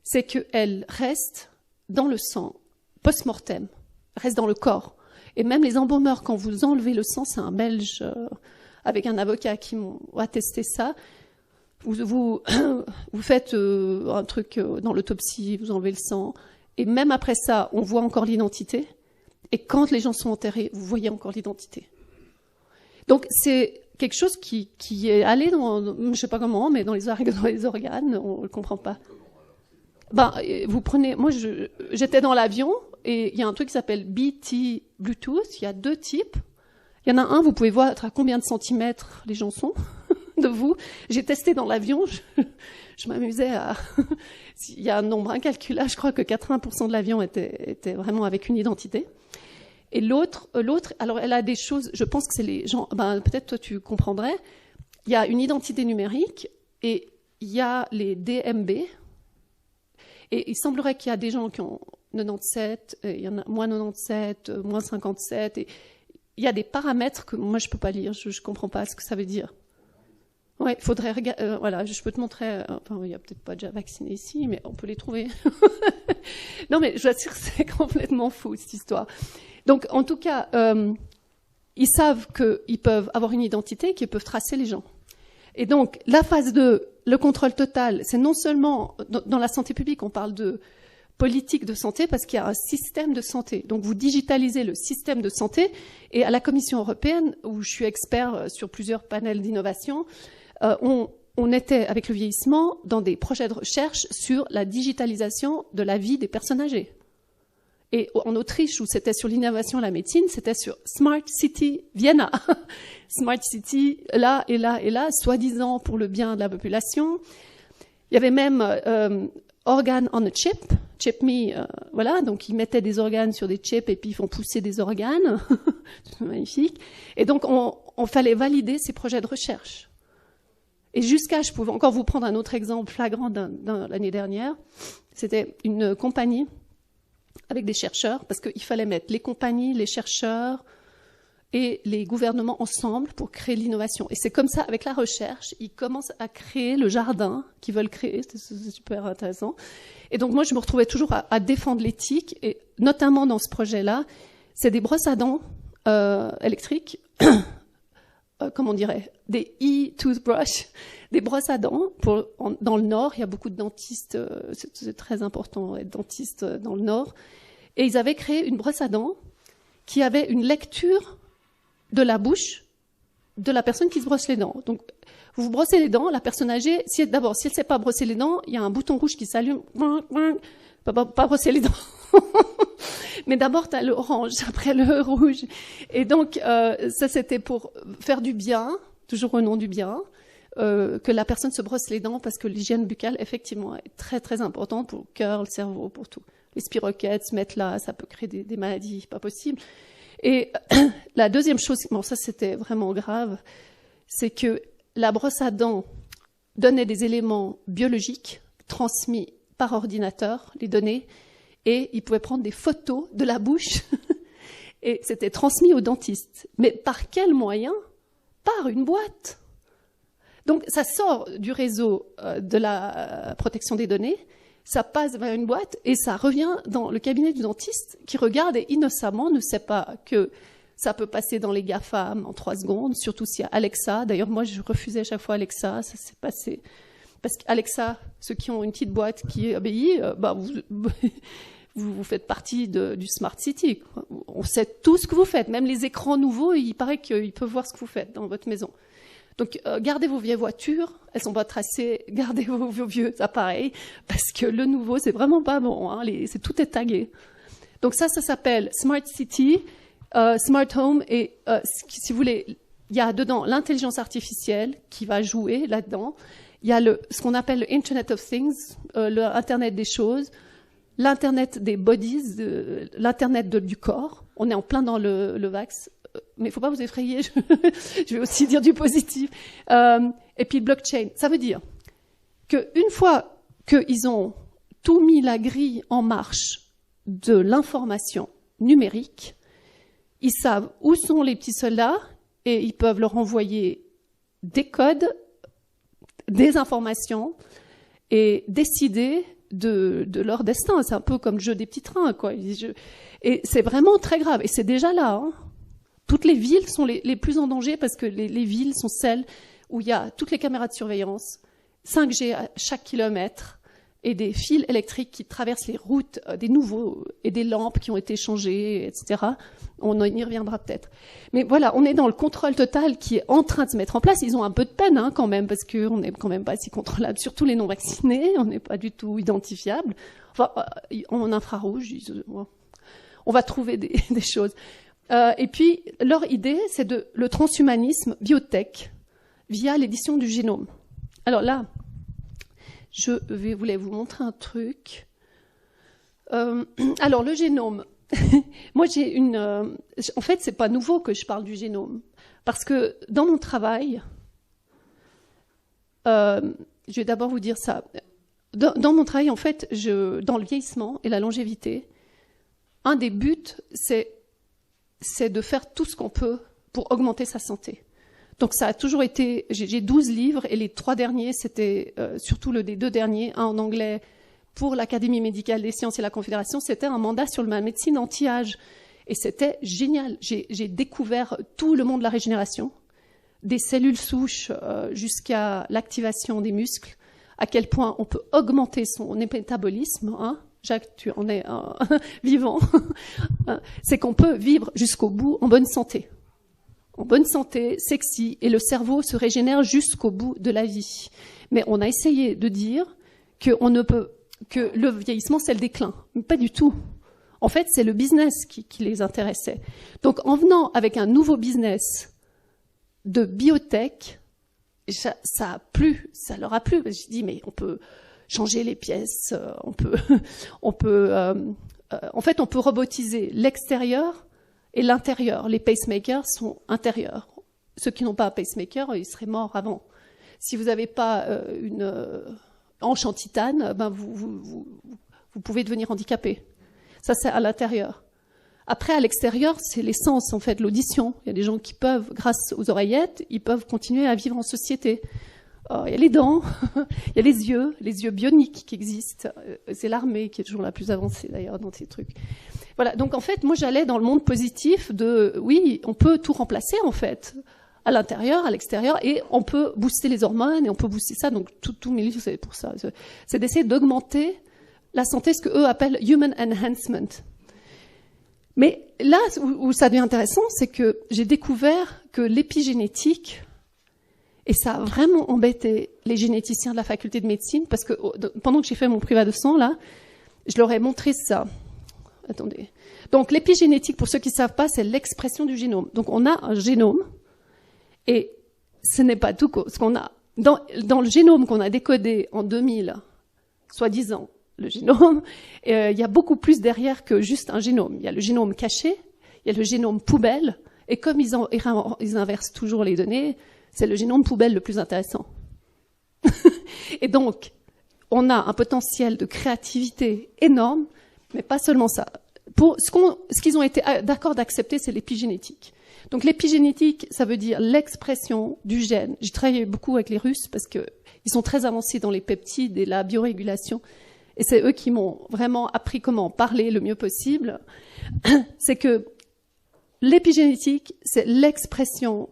c'est qu'elle reste dans le sang post-mortem. reste dans le corps. Et même les embaumeurs, quand vous enlevez le sang, c'est un Belge avec un avocat qui m'a attesté ça. Vous faites un truc dans l'autopsie, vous enlevez le sang, et même après ça, on voit encore l'identité. Et quand les gens sont enterrés, vous voyez encore l'identité. Donc c'est quelque chose qui est allé dans, je sais pas comment, mais dans les organes, on le comprend pas. Ben, vous prenez, moi j'étais dans l'avion et il y a un truc qui s'appelle BT Bluetooth. Il y a 2 types. Il y en a un, vous pouvez voir à combien de centimètres les gens sont de vous. J'ai testé dans l'avion. Je m'amusais à. Il y a un nombre incalculable. Je crois que 80% de l'avion était vraiment avec une identité. Et l'autre, alors elle a des choses. Je pense que c'est les gens. Ben peut-être toi tu comprendrais. Il y a une identité numérique et il y a les DMB. Et il semblerait qu'il y a des gens qui ont 97, il y en a moins 97, moins 57. Et il y a des paramètres que moi je peux pas lire, je comprends pas ce que ça veut dire. Ouais, faudrait regarder. Voilà, je peux te montrer. Enfin, il y a peut-être pas déjà vacciné ici, mais on peut les trouver. Non, mais je vous assure, c'est complètement fou cette histoire. Donc, en tout cas, ils savent qu'ils peuvent avoir une identité, qu'ils peuvent tracer les gens. Et donc, la phase 2, le contrôle total, c'est non seulement dans la santé publique, on parle de politique de santé parce qu'il y a un système de santé. Donc, vous digitalisez le système de santé. Et à la Commission européenne, où je suis expert sur plusieurs panels d'innovation, on était, avec le vieillissement, dans des projets de recherche sur la digitalisation de la vie des personnes âgées. Et en Autriche, où c'était sur l'innovation et la médecine, c'était sur Smart City Vienna. Smart City, là et là et là, soi-disant pour le bien de la population. Il y avait même organ on a chip, ChipMe, voilà, donc ils mettaient des organes sur des chips et puis ils font pousser des organes. C'est magnifique. Et donc, on fallait valider ces projets de recherche. Et jusqu'à, je pouvais encore vous prendre un autre exemple flagrant l'année dernière. C'était une compagnie avec des chercheurs, parce qu'il fallait mettre les compagnies, les chercheurs et les gouvernements ensemble pour créer l'innovation. Et c'est comme ça, avec la recherche, ils commencent à créer le jardin qu'ils veulent créer. C'est super intéressant. Et donc moi, je me retrouvais toujours à défendre l'éthique, et notamment dans ce projet-là, c'est des brosses à dents électriques, comment on dirait, des e-toothbrush, des brosses à dents. Dans le Nord, il y a beaucoup de dentistes, c'est très important d'être dentiste dans le Nord. Et ils avaient créé une brosse à dents qui avait une lecture de la bouche de la personne qui se brosse les dents. Donc, vous vous brossez les dents, la personne âgée, d'abord, si elle ne sait pas brosser les dents, il y a un bouton rouge qui s'allume, pas brosser les dents. Mais d'abord, tu as le orange, après le rouge. Et donc, ça, c'était pour faire du bien, toujours au nom du bien, que la personne se brosse les dents, parce que l'hygiène buccale, effectivement, est très, très importante pour le cœur, le cerveau, pour tout. Les spiroquettes se mettent là, ça peut créer des maladies pas possibles. Et la deuxième chose, bon, ça, c'était vraiment grave, c'est que la brosse à dents donnait des éléments biologiques transmis par ordinateur, les données, et il pouvait prendre des photos de la bouche et c'était transmis au dentiste. Mais par quel moyen? Par une boîte. Donc ça sort du réseau de la protection des données, ça passe vers une boîte et ça revient dans le cabinet du dentiste qui regarde et innocemment ne sait pas que ça peut passer dans les GAFAM en 3 secondes, surtout s'il y a Alexa. D'ailleurs, moi, je refusais à chaque fois Alexa, ça s'est passé. Parce qu'Alexa, ceux qui ont une petite boîte qui obéit, vous faites partie du Smart City. On sait tout ce que vous faites. Même les écrans nouveaux, il paraît qu'ils peuvent voir ce que vous faites dans votre maison. Donc, gardez vos vieilles voitures, elles sont pas tracées, gardez vos vieux appareils, parce que le nouveau, c'est vraiment pas bon, hein, tout est tagué. Donc ça s'appelle Smart City, Smart Home, et si vous voulez, il y a dedans l'intelligence artificielle qui va jouer là-dedans. Il y a ce qu'on appelle le Internet of Things, l'Internet des choses, l'Internet des bodies, l'Internet du corps. On est en plein dans le vax. Mais il ne faut pas vous effrayer, je vais aussi dire du positif. Et puis blockchain, ça veut dire qu'une fois qu'ils ont tout mis la grille en marche de l'information numérique, ils savent où sont les petits soldats et ils peuvent leur envoyer des codes, des informations et décider de leur destin. C'est un peu comme le jeu des petits trains, quoi. Et c'est vraiment très grave. Et c'est déjà là, hein. Toutes les villes sont les plus en danger parce que les villes sont celles où il y a toutes les caméras de surveillance, 5G à chaque kilomètre, et des fils électriques qui traversent les routes, des nouveaux, et des lampes qui ont été changées, etc. On y reviendra peut-être. Mais voilà, on est dans le contrôle total qui est en train de se mettre en place. Ils ont un peu de peine, hein, quand même, parce qu'on n'est quand même pas si contrôlable, surtout les non-vaccinés, on n'est pas du tout identifiable. Enfin, en infrarouge, on va trouver des choses. Et puis, leur idée, c'est le transhumanisme biotech via l'édition du génome. Alors là, je voulais vous montrer un truc. Alors, le génome. Moi, en fait, c'est pas nouveau que je parle du génome. Parce que dans mon travail, je vais d'abord vous dire ça. Dans mon travail, en fait, dans le vieillissement et la longévité, un des buts, c'est de faire tout ce qu'on peut pour augmenter sa santé. Donc ça a toujours été, j'ai 12 livres et les 3 derniers, c'était surtout les 2 derniers, un en anglais pour l'Académie médicale des sciences et la Confédération, c'était un mandat sur la médecine anti-âge. Et c'était génial. J'ai découvert tout le monde de la régénération, des cellules souches jusqu'à l'activation des muscles, à quel point on peut augmenter son métabolisme, hein. Jacques, tu en es vivant. C'est qu'on peut vivre jusqu'au bout en bonne santé. En bonne santé, sexy, et le cerveau se régénère jusqu'au bout de la vie. Mais on a essayé de dire que le vieillissement, c'est le déclin. Mais pas du tout. En fait, c'est le business qui les intéressait. Donc, en venant avec un nouveau business de biotech, ça leur a plu. J'ai dit, mais on peut changer les pièces, en fait, on peut robotiser l'extérieur et l'intérieur. Les pacemakers sont intérieurs. Ceux qui n'ont pas un pacemaker, ils seraient morts avant. Si vous n'avez pas une hanche en titane, ben vous pouvez devenir handicapé. Ça, c'est à l'intérieur. Après, à l'extérieur, c'est les sens, en fait, l'audition. Il y a des gens qui peuvent, grâce aux oreillettes, ils peuvent continuer à vivre en société. Il y a les dents, il y a les yeux bioniques qui existent. C'est l'armée qui est toujours la plus avancée, d'ailleurs, dans ces trucs. Voilà, donc en fait, moi, j'allais dans le monde positif oui, on peut tout remplacer, en fait, à l'intérieur, à l'extérieur, et on peut booster les hormones, et on peut booster ça, donc tout mes livres, c'est pour ça. C'est d'essayer d'augmenter la santé, ce qu'eux appellent « human enhancement ». Mais là où ça devient intéressant, c'est que j'ai découvert que l'épigénétique, et ça a vraiment embêté les généticiens de la faculté de médecine, parce que pendant que j'ai fait mon privat de sang, là, je leur ai montré ça. Attendez. Donc l'épigénétique, pour ceux qui ne savent pas, c'est l'expression du génome. Donc on a un génome, et ce n'est pas tout ce qu'on a. Dans le génome qu'on a décodé en 2000, soi-disant, le génome, il y a beaucoup plus derrière que juste un génome. Il y a le génome caché, il y a le génome poubelle, et comme ils inversent toujours les données, c'est le génome poubelle le plus intéressant. Et donc, on a un potentiel de créativité énorme, mais pas seulement ça. Ce qu'ils ont été d'accord d'accepter, c'est l'épigénétique. Donc l'épigénétique, ça veut dire l'expression du gène. J'ai travaillé beaucoup avec les Russes parce qu'ils sont très avancés dans les peptides et la biorégulation. Et c'est eux qui m'ont vraiment appris comment parler le mieux possible. C'est que l'épigénétique, c'est l'expression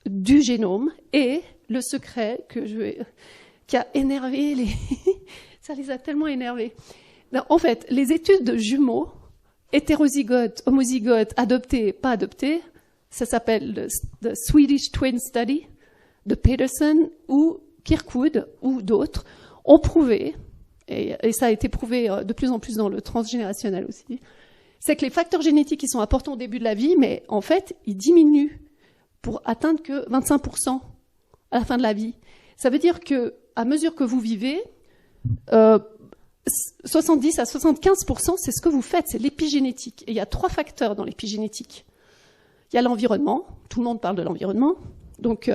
du génome, et le secret qui a énervé ça les a tellement énervés. En fait, les études de jumeaux, hétérozygotes, homozygotes, adoptés, pas adoptés, ça s'appelle the Swedish Twin Study de Peterson ou Kirkwood ou d'autres, ont prouvé, et ça a été prouvé de plus en plus dans le transgénérationnel aussi, c'est que les facteurs génétiques qui sont importants au début de la vie, mais en fait, ils diminuent pour atteindre que 25% à la fin de la vie. Ça veut dire que, à mesure que vous vivez, 70 à 75%, c'est ce que vous faites, c'est l'épigénétique. Et il y a 3 facteurs dans l'épigénétique. Il y a l'environnement, tout le monde parle de l'environnement, donc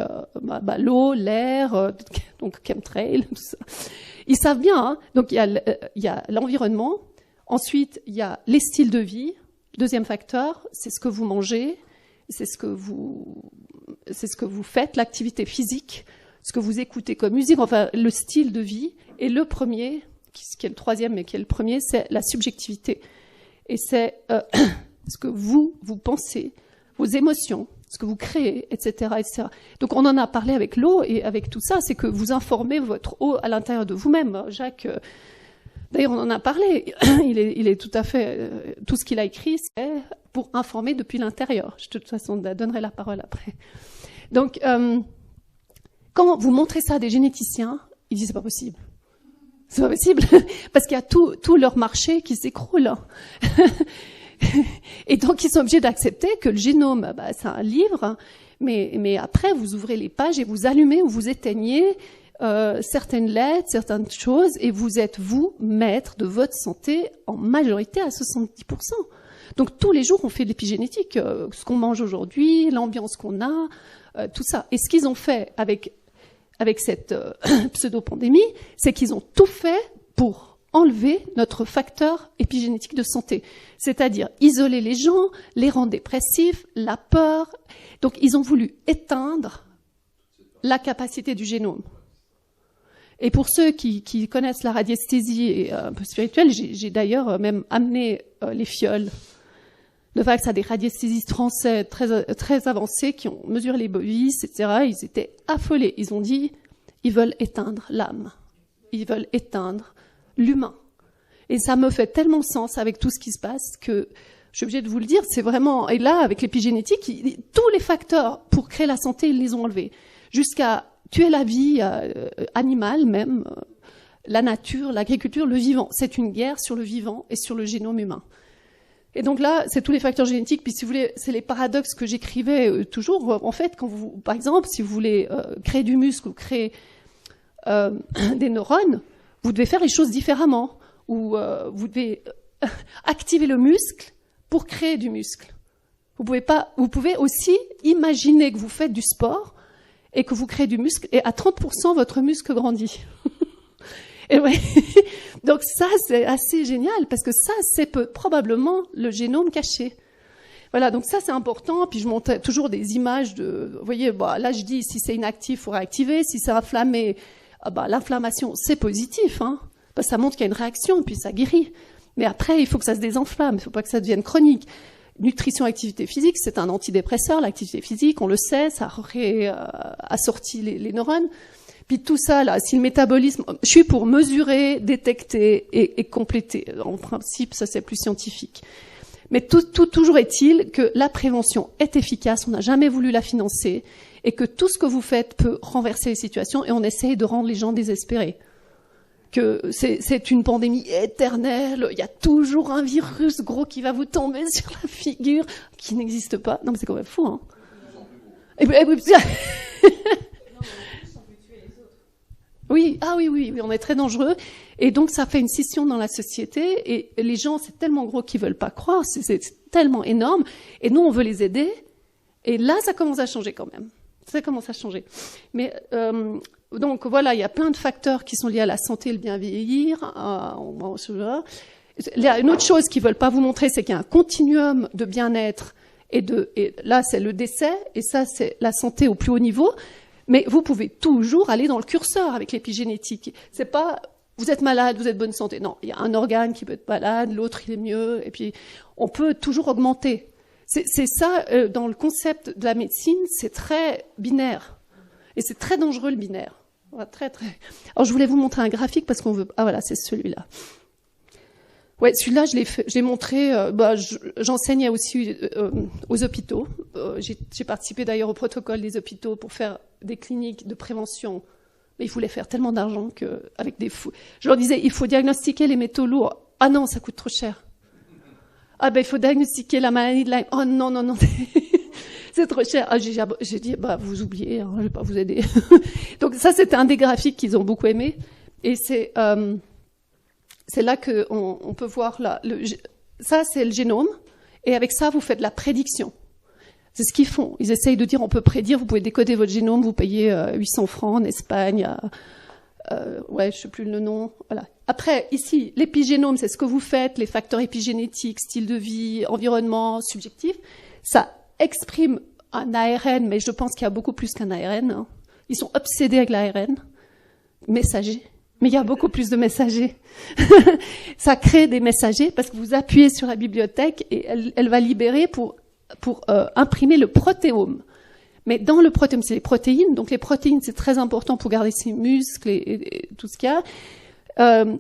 l'eau, l'air, donc chemtrail, tout ça. Ils savent bien, hein. Donc il y a l'environnement, ensuite il y a les styles de vie, deuxième facteur, c'est ce que vous mangez, c'est ce que vous faites, l'activité physique, ce que vous écoutez comme musique, enfin le style de vie. Et le premier, qui est le troisième mais qui est le premier, c'est la subjectivité. Et c'est ce que vous pensez, vos émotions, ce que vous créez, etc., etc. Donc on en a parlé avec l'eau et avec tout ça, c'est que vous informez votre eau à l'intérieur de vous-même. Jacques, d'ailleurs on en a parlé, il est tout à fait, tout ce qu'il a écrit, c'est pour informer depuis l'intérieur. Je de toute façon donnerai la parole après. Donc quand vous montrez ça à des généticiens, ils disent c'est pas possible. C'est pas possible, parce qu'il y a tout leur marché qui s'écroule. Et donc, ils sont obligés d'accepter que le génome, c'est un livre, mais après, vous ouvrez les pages et vous allumez ou vous éteignez certaines lettres, certaines choses, et vous êtes, vous, maître de votre santé en majorité à 70%. Donc, tous les jours, on fait de l'épigénétique, ce qu'on mange aujourd'hui, l'ambiance qu'on a, tout ça. Et ce qu'ils ont fait avec cette pseudo-pandémie, c'est qu'ils ont tout fait pour enlever notre facteur épigénétique de santé. C'est-à-dire isoler les gens, les rendre dépressifs, la peur. Donc, ils ont voulu éteindre la capacité du génome. Et pour ceux qui connaissent la radiesthésie et un peu spirituelle, j'ai d'ailleurs même amené les fioles de Vax à des radiesthésistes français très avancés qui ont mesuré les bovis, etc. Ils étaient affolés. Ils ont dit, ils veulent éteindre l'âme. Ils veulent éteindre l'humain. Et ça me fait tellement sens avec tout ce qui se passe que je suis obligée de vous le dire, c'est vraiment... Et là, avec l'épigénétique, tous les facteurs pour créer la santé, ils les ont enlevés. Jusqu'à tuer la vie animale même, la nature, l'agriculture, le vivant. C'est une guerre sur le vivant et sur le génome humain. Et donc là, c'est tous les facteurs génétiques. Puis si vous voulez, c'est les paradoxes que j'écrivais toujours. En fait, quand vous, par exemple, si vous voulez créer du muscle ou créer des neurones, vous devez faire les choses différemment. Ou vous devez activer le muscle pour créer du muscle. Vous pouvez aussi imaginer que vous faites du sport et que vous créez du muscle et à 30% votre muscle grandit. Et ouais. Donc ça, c'est assez génial parce que ça, c'est probablement le génome caché. Voilà, donc ça, c'est important. Puis je montre toujours des images de... Vous voyez, là, je dis, si c'est inactif, il faut réactiver. Si c'est inflammé, l'inflammation, c'est positif. Hein, parce que ça montre qu'il y a une réaction, puis ça guérit. Mais après, il faut que ça se désenflamme. Il ne faut pas que ça devienne chronique. Nutrition, activité physique, c'est un antidépresseur. L'activité physique, on le sait, ça assortit les neurones. Puis tout ça, là, si le métabolisme... Je suis pour mesurer, détecter et compléter. En principe, ça, c'est plus scientifique. Mais toujours est-il que la prévention est efficace, on n'a jamais voulu la financer, et que tout ce que vous faites peut renverser les situations, et on essaye de rendre les gens désespérés. Que c'est une pandémie éternelle, il y a toujours un virus gros qui va vous tomber sur la figure, qui n'existe pas. Non, mais c'est quand même fou, hein. Oui, oui, on est très dangereux. Et donc, ça fait une scission dans la société. Et les gens, c'est tellement gros qu'ils veulent pas croire. C'est tellement énorme. Et nous, on veut les aider. Et là, ça commence à changer quand même. Ça commence à changer. Mais donc, voilà, il y a plein de facteurs qui sont liés à la santé, le bien vieillir. Il y a une autre chose qu'ils veulent pas vous montrer, c'est qu'il y a un continuum de bien-être. Et là, c'est le décès. Et ça, c'est la santé au plus haut niveau. Mais vous pouvez toujours aller dans le curseur avec l'épigénétique. C'est pas, vous êtes malade, vous êtes bonne santé. Non, il y a un organe qui peut être malade, l'autre il est mieux, et puis on peut toujours augmenter. C'est ça, dans le concept de la médecine, c'est très binaire. Et c'est très dangereux le binaire. Très. Alors je voulais vous montrer un graphique parce qu'on veut... Ah voilà, c'est celui-là. Ouais, celui-là, je l'ai montré. J'enseignais aussi aux hôpitaux. J'ai participé d'ailleurs au protocole des hôpitaux pour faire des cliniques de prévention. Mais ils voulaient faire tellement d'argent avec des fous. Je leur disais, il faut diagnostiquer les métaux lourds. Ah non, ça coûte trop cher. Ah il faut diagnostiquer la maladie de Lyme. Oh non, c'est trop cher. Ah, j'ai dit, vous oubliez, hein, je vais pas vous aider. Donc ça, c'était un des graphiques qu'ils ont beaucoup aimé. Et c'est là qu'on peut voir ça, c'est le génome. Et avec ça, vous faites la prédiction. C'est ce qu'ils font. Ils essayent de dire, on peut prédire, vous pouvez décoder votre génome, vous payez 800 francs en Espagne. Je sais plus le nom. Voilà. Après, ici, l'épigénome, c'est ce que vous faites, les facteurs épigénétiques, style de vie, environnement, subjectif. Ça exprime un ARN, mais je pense qu'il y a beaucoup plus qu'un ARN. Hein. Ils sont obsédés avec l'ARN, messager. mais il y a beaucoup plus de messagers. Ça crée des messagers parce que vous appuyez sur la bibliothèque et elle va libérer pour imprimer le protéome. Mais dans le protéome, c'est les protéines. Donc les protéines, c'est très important pour garder ses muscles et tout ce qu'il y a.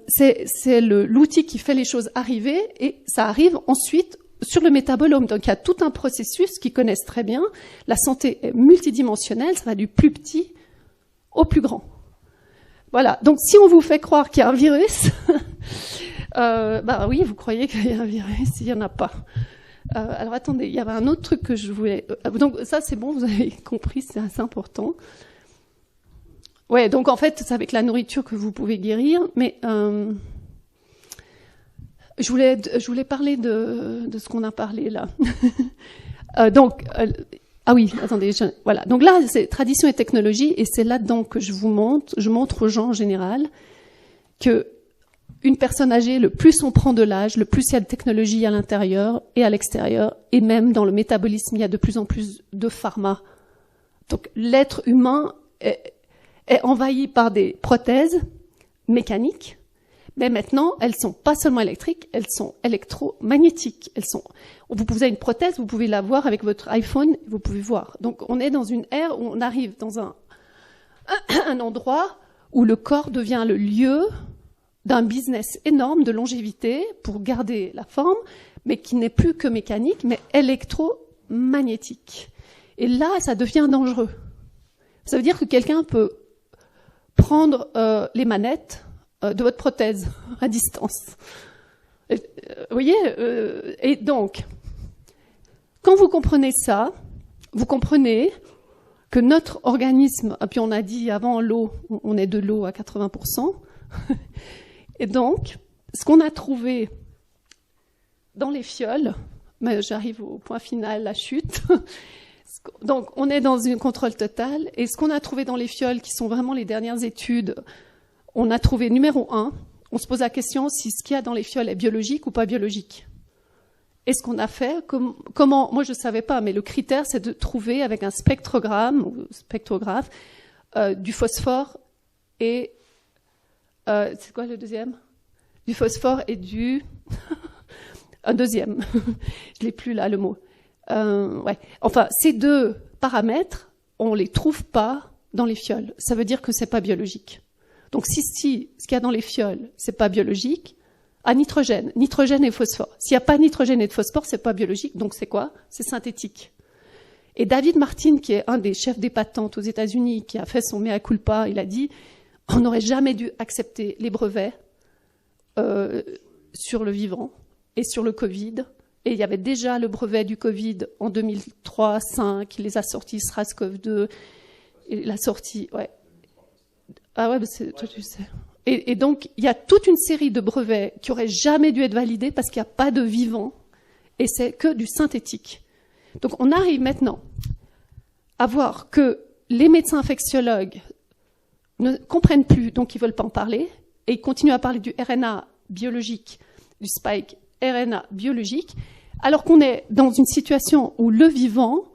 C'est l'outil qui fait les choses arriver et ça arrive ensuite sur le métabolome. Donc il y a tout un processus qu'ils connaissent très bien. La santé est multidimensionnelle, ça va du plus petit au plus grand. Voilà. Donc si on vous fait croire qu'il y a un virus, bah oui, vous croyez qu'il y a un virus, il n'y en a pas. Alors attendez, il y avait un autre truc que je voulais... donc ça c'est bon, vous avez compris, c'est assez important. Ouais, donc en fait, c'est avec la nourriture que vous pouvez guérir, mais je voulais parler de ce qu'on a parlé là. Ah oui, attendez, voilà. Donc là, c'est tradition et technologie, et c'est là-dedans que je montre aux gens en général que une personne âgée, le plus on prend de l'âge, le plus il y a de technologie à l'intérieur et à l'extérieur, et même dans le métabolisme, il y a de plus en plus de pharma. Donc l'être humain est envahi par des prothèses mécaniques, mais maintenant, elles sont pas seulement électriques, elles sont électromagnétiques. Vous avez une prothèse, vous pouvez la voir avec votre iPhone, vous pouvez voir. Donc on est dans une ère où on arrive dans un endroit où le corps devient le lieu d'un business énorme de longévité pour garder la forme, mais qui n'est plus que mécanique, mais électromagnétique. Et là, ça devient dangereux. Ça veut dire que quelqu'un peut prendre les manettes de votre prothèse à distance. Vous voyez, et donc, quand vous comprenez ça, vous comprenez que notre organisme, et puis on a dit avant l'eau, on est de l'eau à 80%, et donc, ce qu'on a trouvé dans les fioles, mais j'arrive au point final, la chute. Donc, on est dans un contrôle total, et ce qu'on a trouvé dans les fioles, qui sont vraiment les dernières études, on a trouvé numéro 1, on se pose la question si ce qu'il y a dans les fioles est biologique ou pas biologique. Et ce qu'on a fait, comment, moi je ne savais pas, mais le critère c'est de trouver avec un spectrogramme, ou spectrographe, du phosphore et... c'est quoi le deuxième? Du phosphore et du... un deuxième. Je l'ai plus là, le mot. Ouais. Enfin, ces deux paramètres, on les trouve pas dans les fioles. Ça veut dire que c'est pas biologique. Donc si ce qu'il y a dans les fioles, c'est pas biologique, nitrogène et phosphore. S'il n'y a pas nitrogène et de phosphore, c'est pas biologique. Donc c'est quoi? C'est synthétique. Et David Martin, qui est un des chefs des patentes aux États-Unis, qui a fait son mea culpa, il a dit on n'aurait jamais dû accepter les brevets sur le vivant et sur le Covid. Et il y avait déjà le brevet du Covid en 2003-2005, il les a sortis, SRAS-CoV-2, il a sorti, ouais. Ah ouais, toi tu sais. Et donc, il y a toute une série de brevets qui auraient jamais dû être validés parce qu'il n'y a pas de vivant et c'est que du synthétique. Donc, on arrive maintenant à voir que les médecins infectiologues ne comprennent plus, donc ils ne veulent pas en parler, et ils continuent à parler du RNA biologique, du spike RNA biologique, alors qu'on est dans une situation où le vivant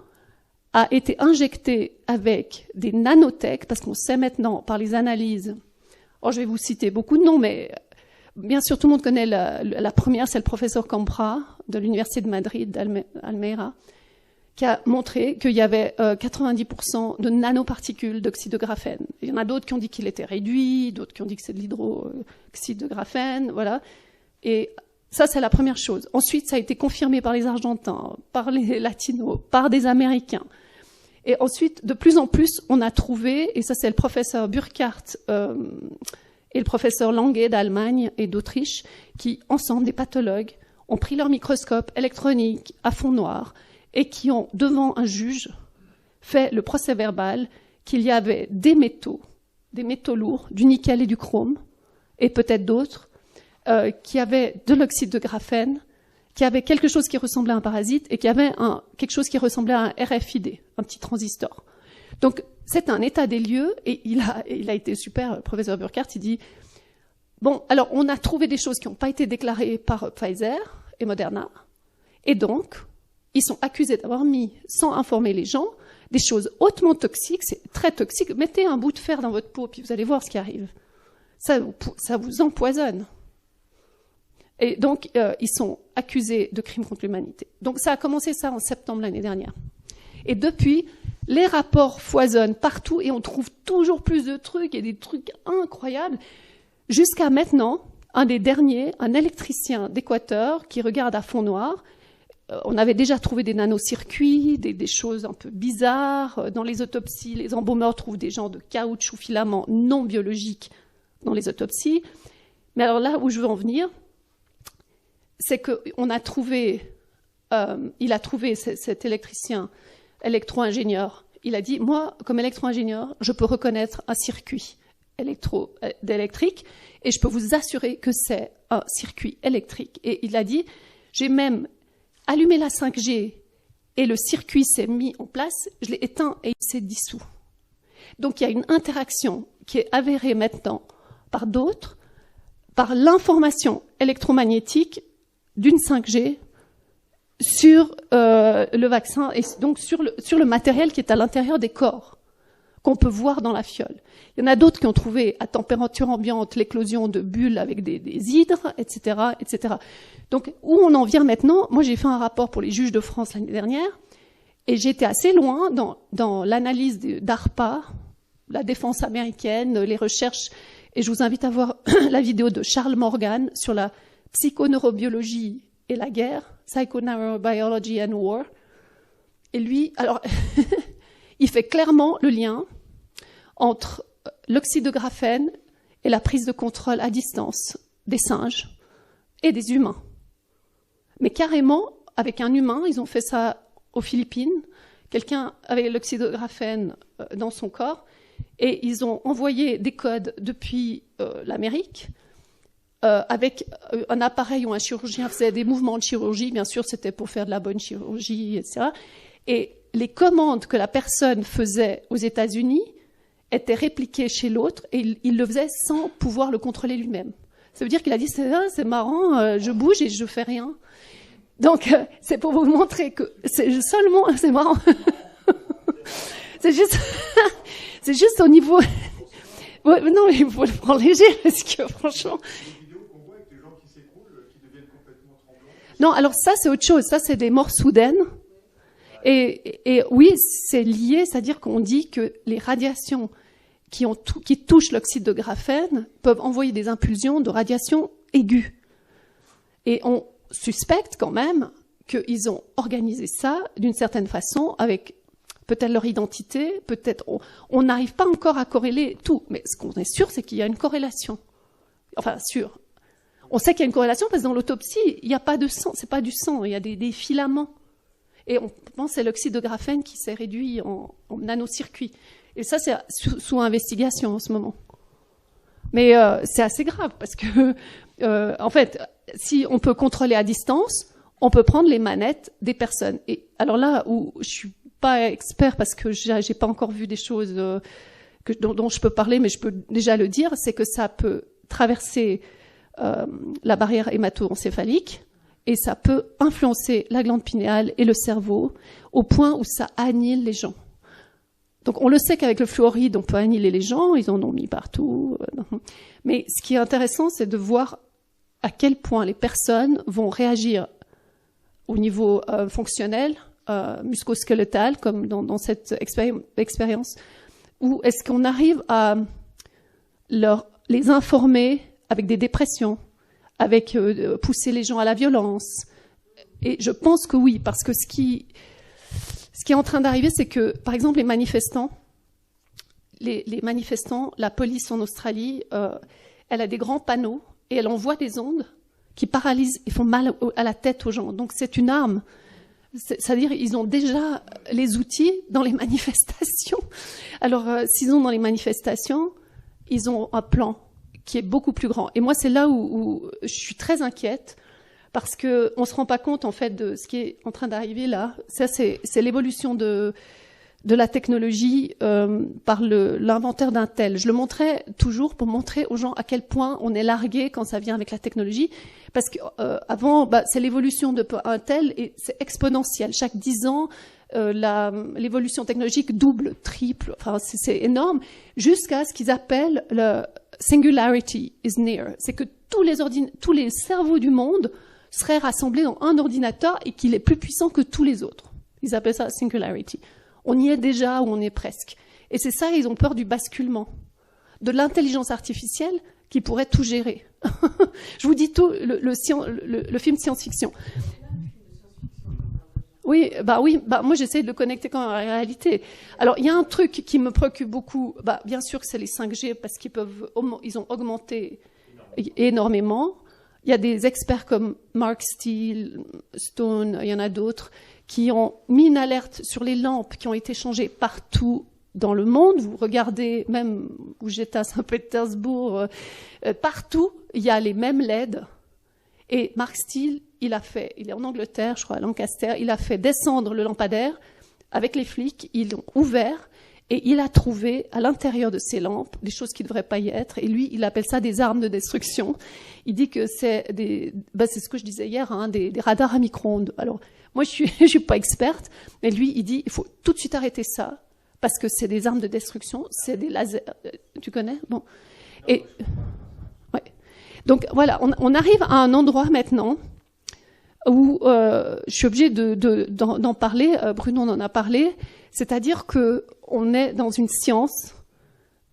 a été injecté avec des nanotech, parce qu'on sait maintenant par les analyses, je vais vous citer beaucoup de noms, mais bien sûr tout le monde connaît la première, c'est le professeur Campra de l'Université de Madrid, d'Almeida, qui a montré qu'il y avait 90% de nanoparticules d'oxyde de graphène. Il y en a d'autres qui ont dit qu'il était réduit, d'autres qui ont dit que c'est de l'hydroxyde de graphène, voilà. Et ça, c'est la première chose. Ensuite, ça a été confirmé par les Argentins, par les Latinos, par des Américains. Et ensuite, de plus en plus, on a trouvé, et ça c'est le professeur Burkhardt et le professeur Lange d'Allemagne et d'Autriche, qui, ensemble, des pathologues, ont pris leur microscope électronique à fond noir et qui ont, devant un juge, fait le procès verbal qu'il y avait des métaux lourds, du nickel et du chrome, et peut-être d'autres, qui avaient de l'oxyde de graphène, qui avait quelque chose qui ressemblait à un parasite et qui avait quelque chose qui ressemblait à un RFID, un petit transistor. Donc, c'est un état des lieux et il a été super, le professeur Burkhardt, il dit, bon, alors on a trouvé des choses qui n'ont pas été déclarées par Pfizer et Moderna et donc, ils sont accusés d'avoir mis, sans informer les gens, des choses hautement toxiques, c'est très toxique. Mettez un bout de fer dans votre peau puis vous allez voir ce qui arrive. ça vous empoisonne. Et donc, ils sont accusés de crimes contre l'humanité. Donc, ça a commencé ça en septembre l'année dernière. Et depuis, les rapports foisonnent partout et on trouve toujours plus de trucs et des trucs incroyables. Jusqu'à maintenant, un des derniers, un électricien d'Équateur qui regarde à fond noir, on avait déjà trouvé des nanocircuits, des choses un peu bizarres. Dans les autopsies, les embaumeurs trouvent des genres de caoutchouc filaments non biologiques dans les autopsies. Mais alors là où je veux en venir, c'est qu'on a trouvé, il a trouvé cet électricien, électro-ingénieur. Il a dit, moi, comme électro-ingénieur, je peux reconnaître un circuit électrique et je peux vous assurer que c'est un circuit électrique. Et il a dit, j'ai même allumé la 5G et le circuit s'est mis en place, je l'ai éteint et il s'est dissous. Donc il y a une interaction qui est avérée maintenant par d'autres, par l'information électromagnétique d'une 5G sur le vaccin et donc sur le matériel qui est à l'intérieur des corps, qu'on peut voir dans la fiole. Il y en a d'autres qui ont trouvé à température ambiante l'éclosion de bulles avec des hydres, etc., etc. Donc, où on en vient maintenant, moi j'ai fait un rapport pour les juges de France l'année dernière, et j'étais assez loin dans l'analyse d'ARPA, la défense américaine, les recherches, et je vous invite à voir la vidéo de Charles Morgan sur la psychoneurobiologie et la guerre, Psychoneurobiology and War. Et lui, alors, il fait clairement le lien entre l'oxyde de graphène et la prise de contrôle à distance des singes et des humains. Mais carrément, avec un humain, ils ont fait ça aux Philippines, quelqu'un avait l'oxyde de graphène dans son corps, et ils ont envoyé des codes depuis l'Amérique, avec un appareil où un chirurgien faisait des mouvements de chirurgie, bien sûr c'était pour faire de la bonne chirurgie, etc. Et les commandes que la personne faisait aux États-Unis étaient répliquées chez l'autre, et il le faisait sans pouvoir le contrôler lui-même. Ça veut dire qu'il a dit, c'est marrant, je bouge et je fais rien. Donc, c'est pour vous montrer que c'est marrant. c'est juste au niveau, ouais, non, il faut le prendre léger, parce que franchement. Non, alors ça, c'est autre chose. Ça, c'est des morts soudaines. Et oui, c'est lié, c'est-à-dire qu'on dit que les radiations qui touchent l'oxyde de graphène peuvent envoyer des impulsions de radiation aiguës. Et on suspecte quand même qu'ils ont organisé ça d'une certaine façon avec peut-être leur identité, peut-être on n'arrive pas encore à corréler tout, mais ce qu'on est sûr, c'est qu'il y a une corrélation. Enfin, sûr. On sait qu'il y a une corrélation parce que dans l'autopsie, il n'y a pas de sang, c'est pas du sang, il y a des filaments. Et on pense que c'est l'oxyde de graphène qui s'est réduit en nanocircuits. Et ça, c'est sous investigation en ce moment. Mais c'est assez grave parce que, en fait, si on peut contrôler à distance, on peut prendre les manettes des personnes. Et alors là où je suis pas expert parce que j'ai pas encore vu des choses dont je peux parler, mais je peux déjà le dire, c'est que ça peut traverser la barrière hémato-encéphalique et ça peut influencer la glande pinéale et le cerveau au point où ça annihile les gens. Donc on le sait qu'avec le fluoride, on peut annihiler les gens, ils en ont mis partout. Mais ce qui est intéressant, c'est de voir à quel point les personnes vont réagir au niveau fonctionnel, musculo-squelettal, comme dans cette expérience, ou est-ce qu'on arrive à les informer avec des dépressions, avec pousser les gens à la violence. Et je pense que oui, parce que ce qui est en train d'arriver, c'est que, par exemple, les manifestants, la police en Australie, elle a des grands panneaux et elle envoie des ondes qui paralysent et font mal à la tête aux gens. Donc c'est une arme. C'est-à-dire ils ont déjà les outils dans les manifestations. Alors s'ils ont dans les manifestations, ils ont un plan qui est beaucoup plus grand. Et moi, c'est là où je suis très inquiète parce que on se rend pas compte en fait de ce qui est en train d'arriver là. Ça, c'est l'évolution de la technologie par l'inventaire d'Intel. Je le montrais toujours pour montrer aux gens à quel point on est largué quand ça vient avec la technologie. Parce que avant, c'est l'évolution de Intel et c'est exponentiel. Chaque 10 ans, l'évolution technologique double, triple. Enfin, c'est énorme. Jusqu'à ce qu'ils appellent singularity is near. C'est que tous les cerveaux du monde seraient rassemblés dans un ordinateur et qu'il est plus puissant que tous les autres. Ils appellent ça singularity. On y est déjà ou on y est presque. Et c'est ça, ils ont peur du basculement, de l'intelligence artificielle qui pourrait tout gérer. Je vous dis tout, le film science-fiction. Oui, moi j'essaie de le connecter quand même à la réalité. Alors, il y a un truc qui me préoccupe beaucoup, bien sûr que c'est les 5G parce ils ont augmenté énormément. Il y a des experts comme Mark Steele, Stone, il y en a d'autres, qui ont mis une alerte sur les lampes qui ont été changées partout dans le monde. Vous regardez, même où j'étais à Saint-Pétersbourg, partout, il y a les mêmes LED. Et Mark Steele, il est en Angleterre, je crois, à Lancaster, il a fait descendre le lampadaire avec les flics, ils l'ont ouvert, et il a trouvé à l'intérieur de ces lampes des choses qui ne devraient pas y être. Et lui, il appelle ça des armes de destruction. Il dit que c'est c'est ce que je disais hier, des radars à micro-ondes. Alors, moi, je suis pas experte, mais lui, il dit, il faut tout de suite arrêter ça, parce que c'est des armes de destruction, c'est des lasers. Tu connais? Bon. Et, ouais. Donc, voilà, on arrive à un endroit maintenant où je suis obligée d'en parler. Bruno en a parlé. C'est-à-dire que on est dans une science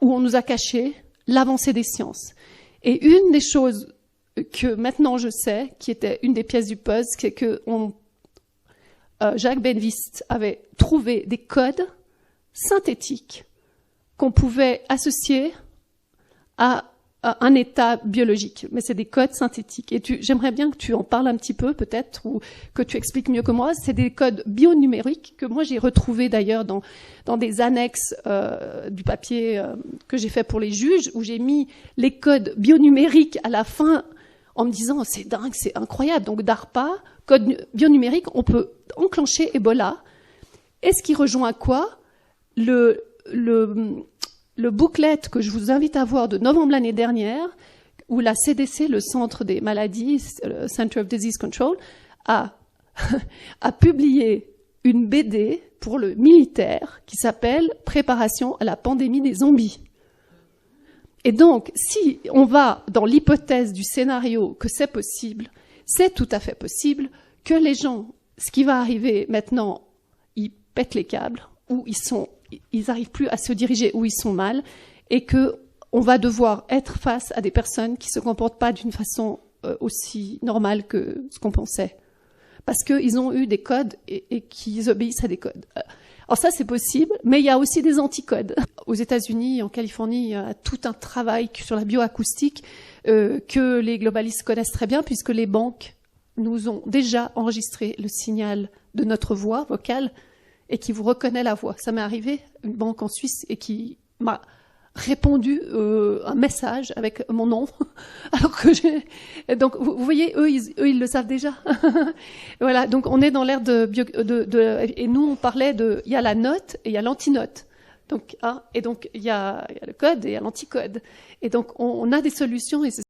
où on nous a caché l'avancée des sciences. Et une des choses que maintenant je sais, qui était une des pièces du puzzle, c'est que Jacques Benveniste avait trouvé des codes synthétiques qu'on pouvait associer à un état biologique, mais c'est des codes synthétiques. Et j'aimerais bien que tu en parles un petit peu, peut-être, ou que tu expliques mieux que moi. C'est des codes bionumériques que moi j'ai retrouvés d'ailleurs dans des annexes du papier que j'ai fait pour les juges, où j'ai mis les codes bionumériques à la fin en me disant c'est dingue, c'est incroyable. Donc DARPA, code bionumérique, on peut enclencher Ebola. Et ce qui rejoint quoi? Le booklet que je vous invite à voir de novembre l'année dernière, où la CDC, le Centre des maladies, le Center of Disease Control, a publié une BD pour le militaire qui s'appelle « Préparation à la pandémie des zombies ». Et donc, si on va dans l'hypothèse du scénario que c'est possible, c'est tout à fait possible que les gens, ce qui va arriver maintenant, ils pètent les câbles, ou ils n'arrivent plus à se diriger où ils sont mal, et que on va devoir être face à des personnes qui se comportent pas d'une façon aussi normale que ce qu'on pensait, parce qu'ils ont eu des codes et qu'ils obéissent à des codes. Alors ça, c'est possible, mais il y a aussi des anticodes. Aux États-Unis, en Californie, il y a tout un travail sur la bioacoustique que les globalistes connaissent très bien, puisque les banques nous ont déjà enregistré le signal de notre voix vocale et qui vous reconnaît la voix. Ça m'est arrivé, une banque en Suisse, et qui m'a répondu un message avec mon nom, alors que donc vous voyez, eux ils le savent déjà. Voilà, donc on est dans l'ère et nous on parlait il y a la note et il y a l'antinote. Donc et donc il y a le code et il y a l'anticode. Et donc on a des solutions, et c'est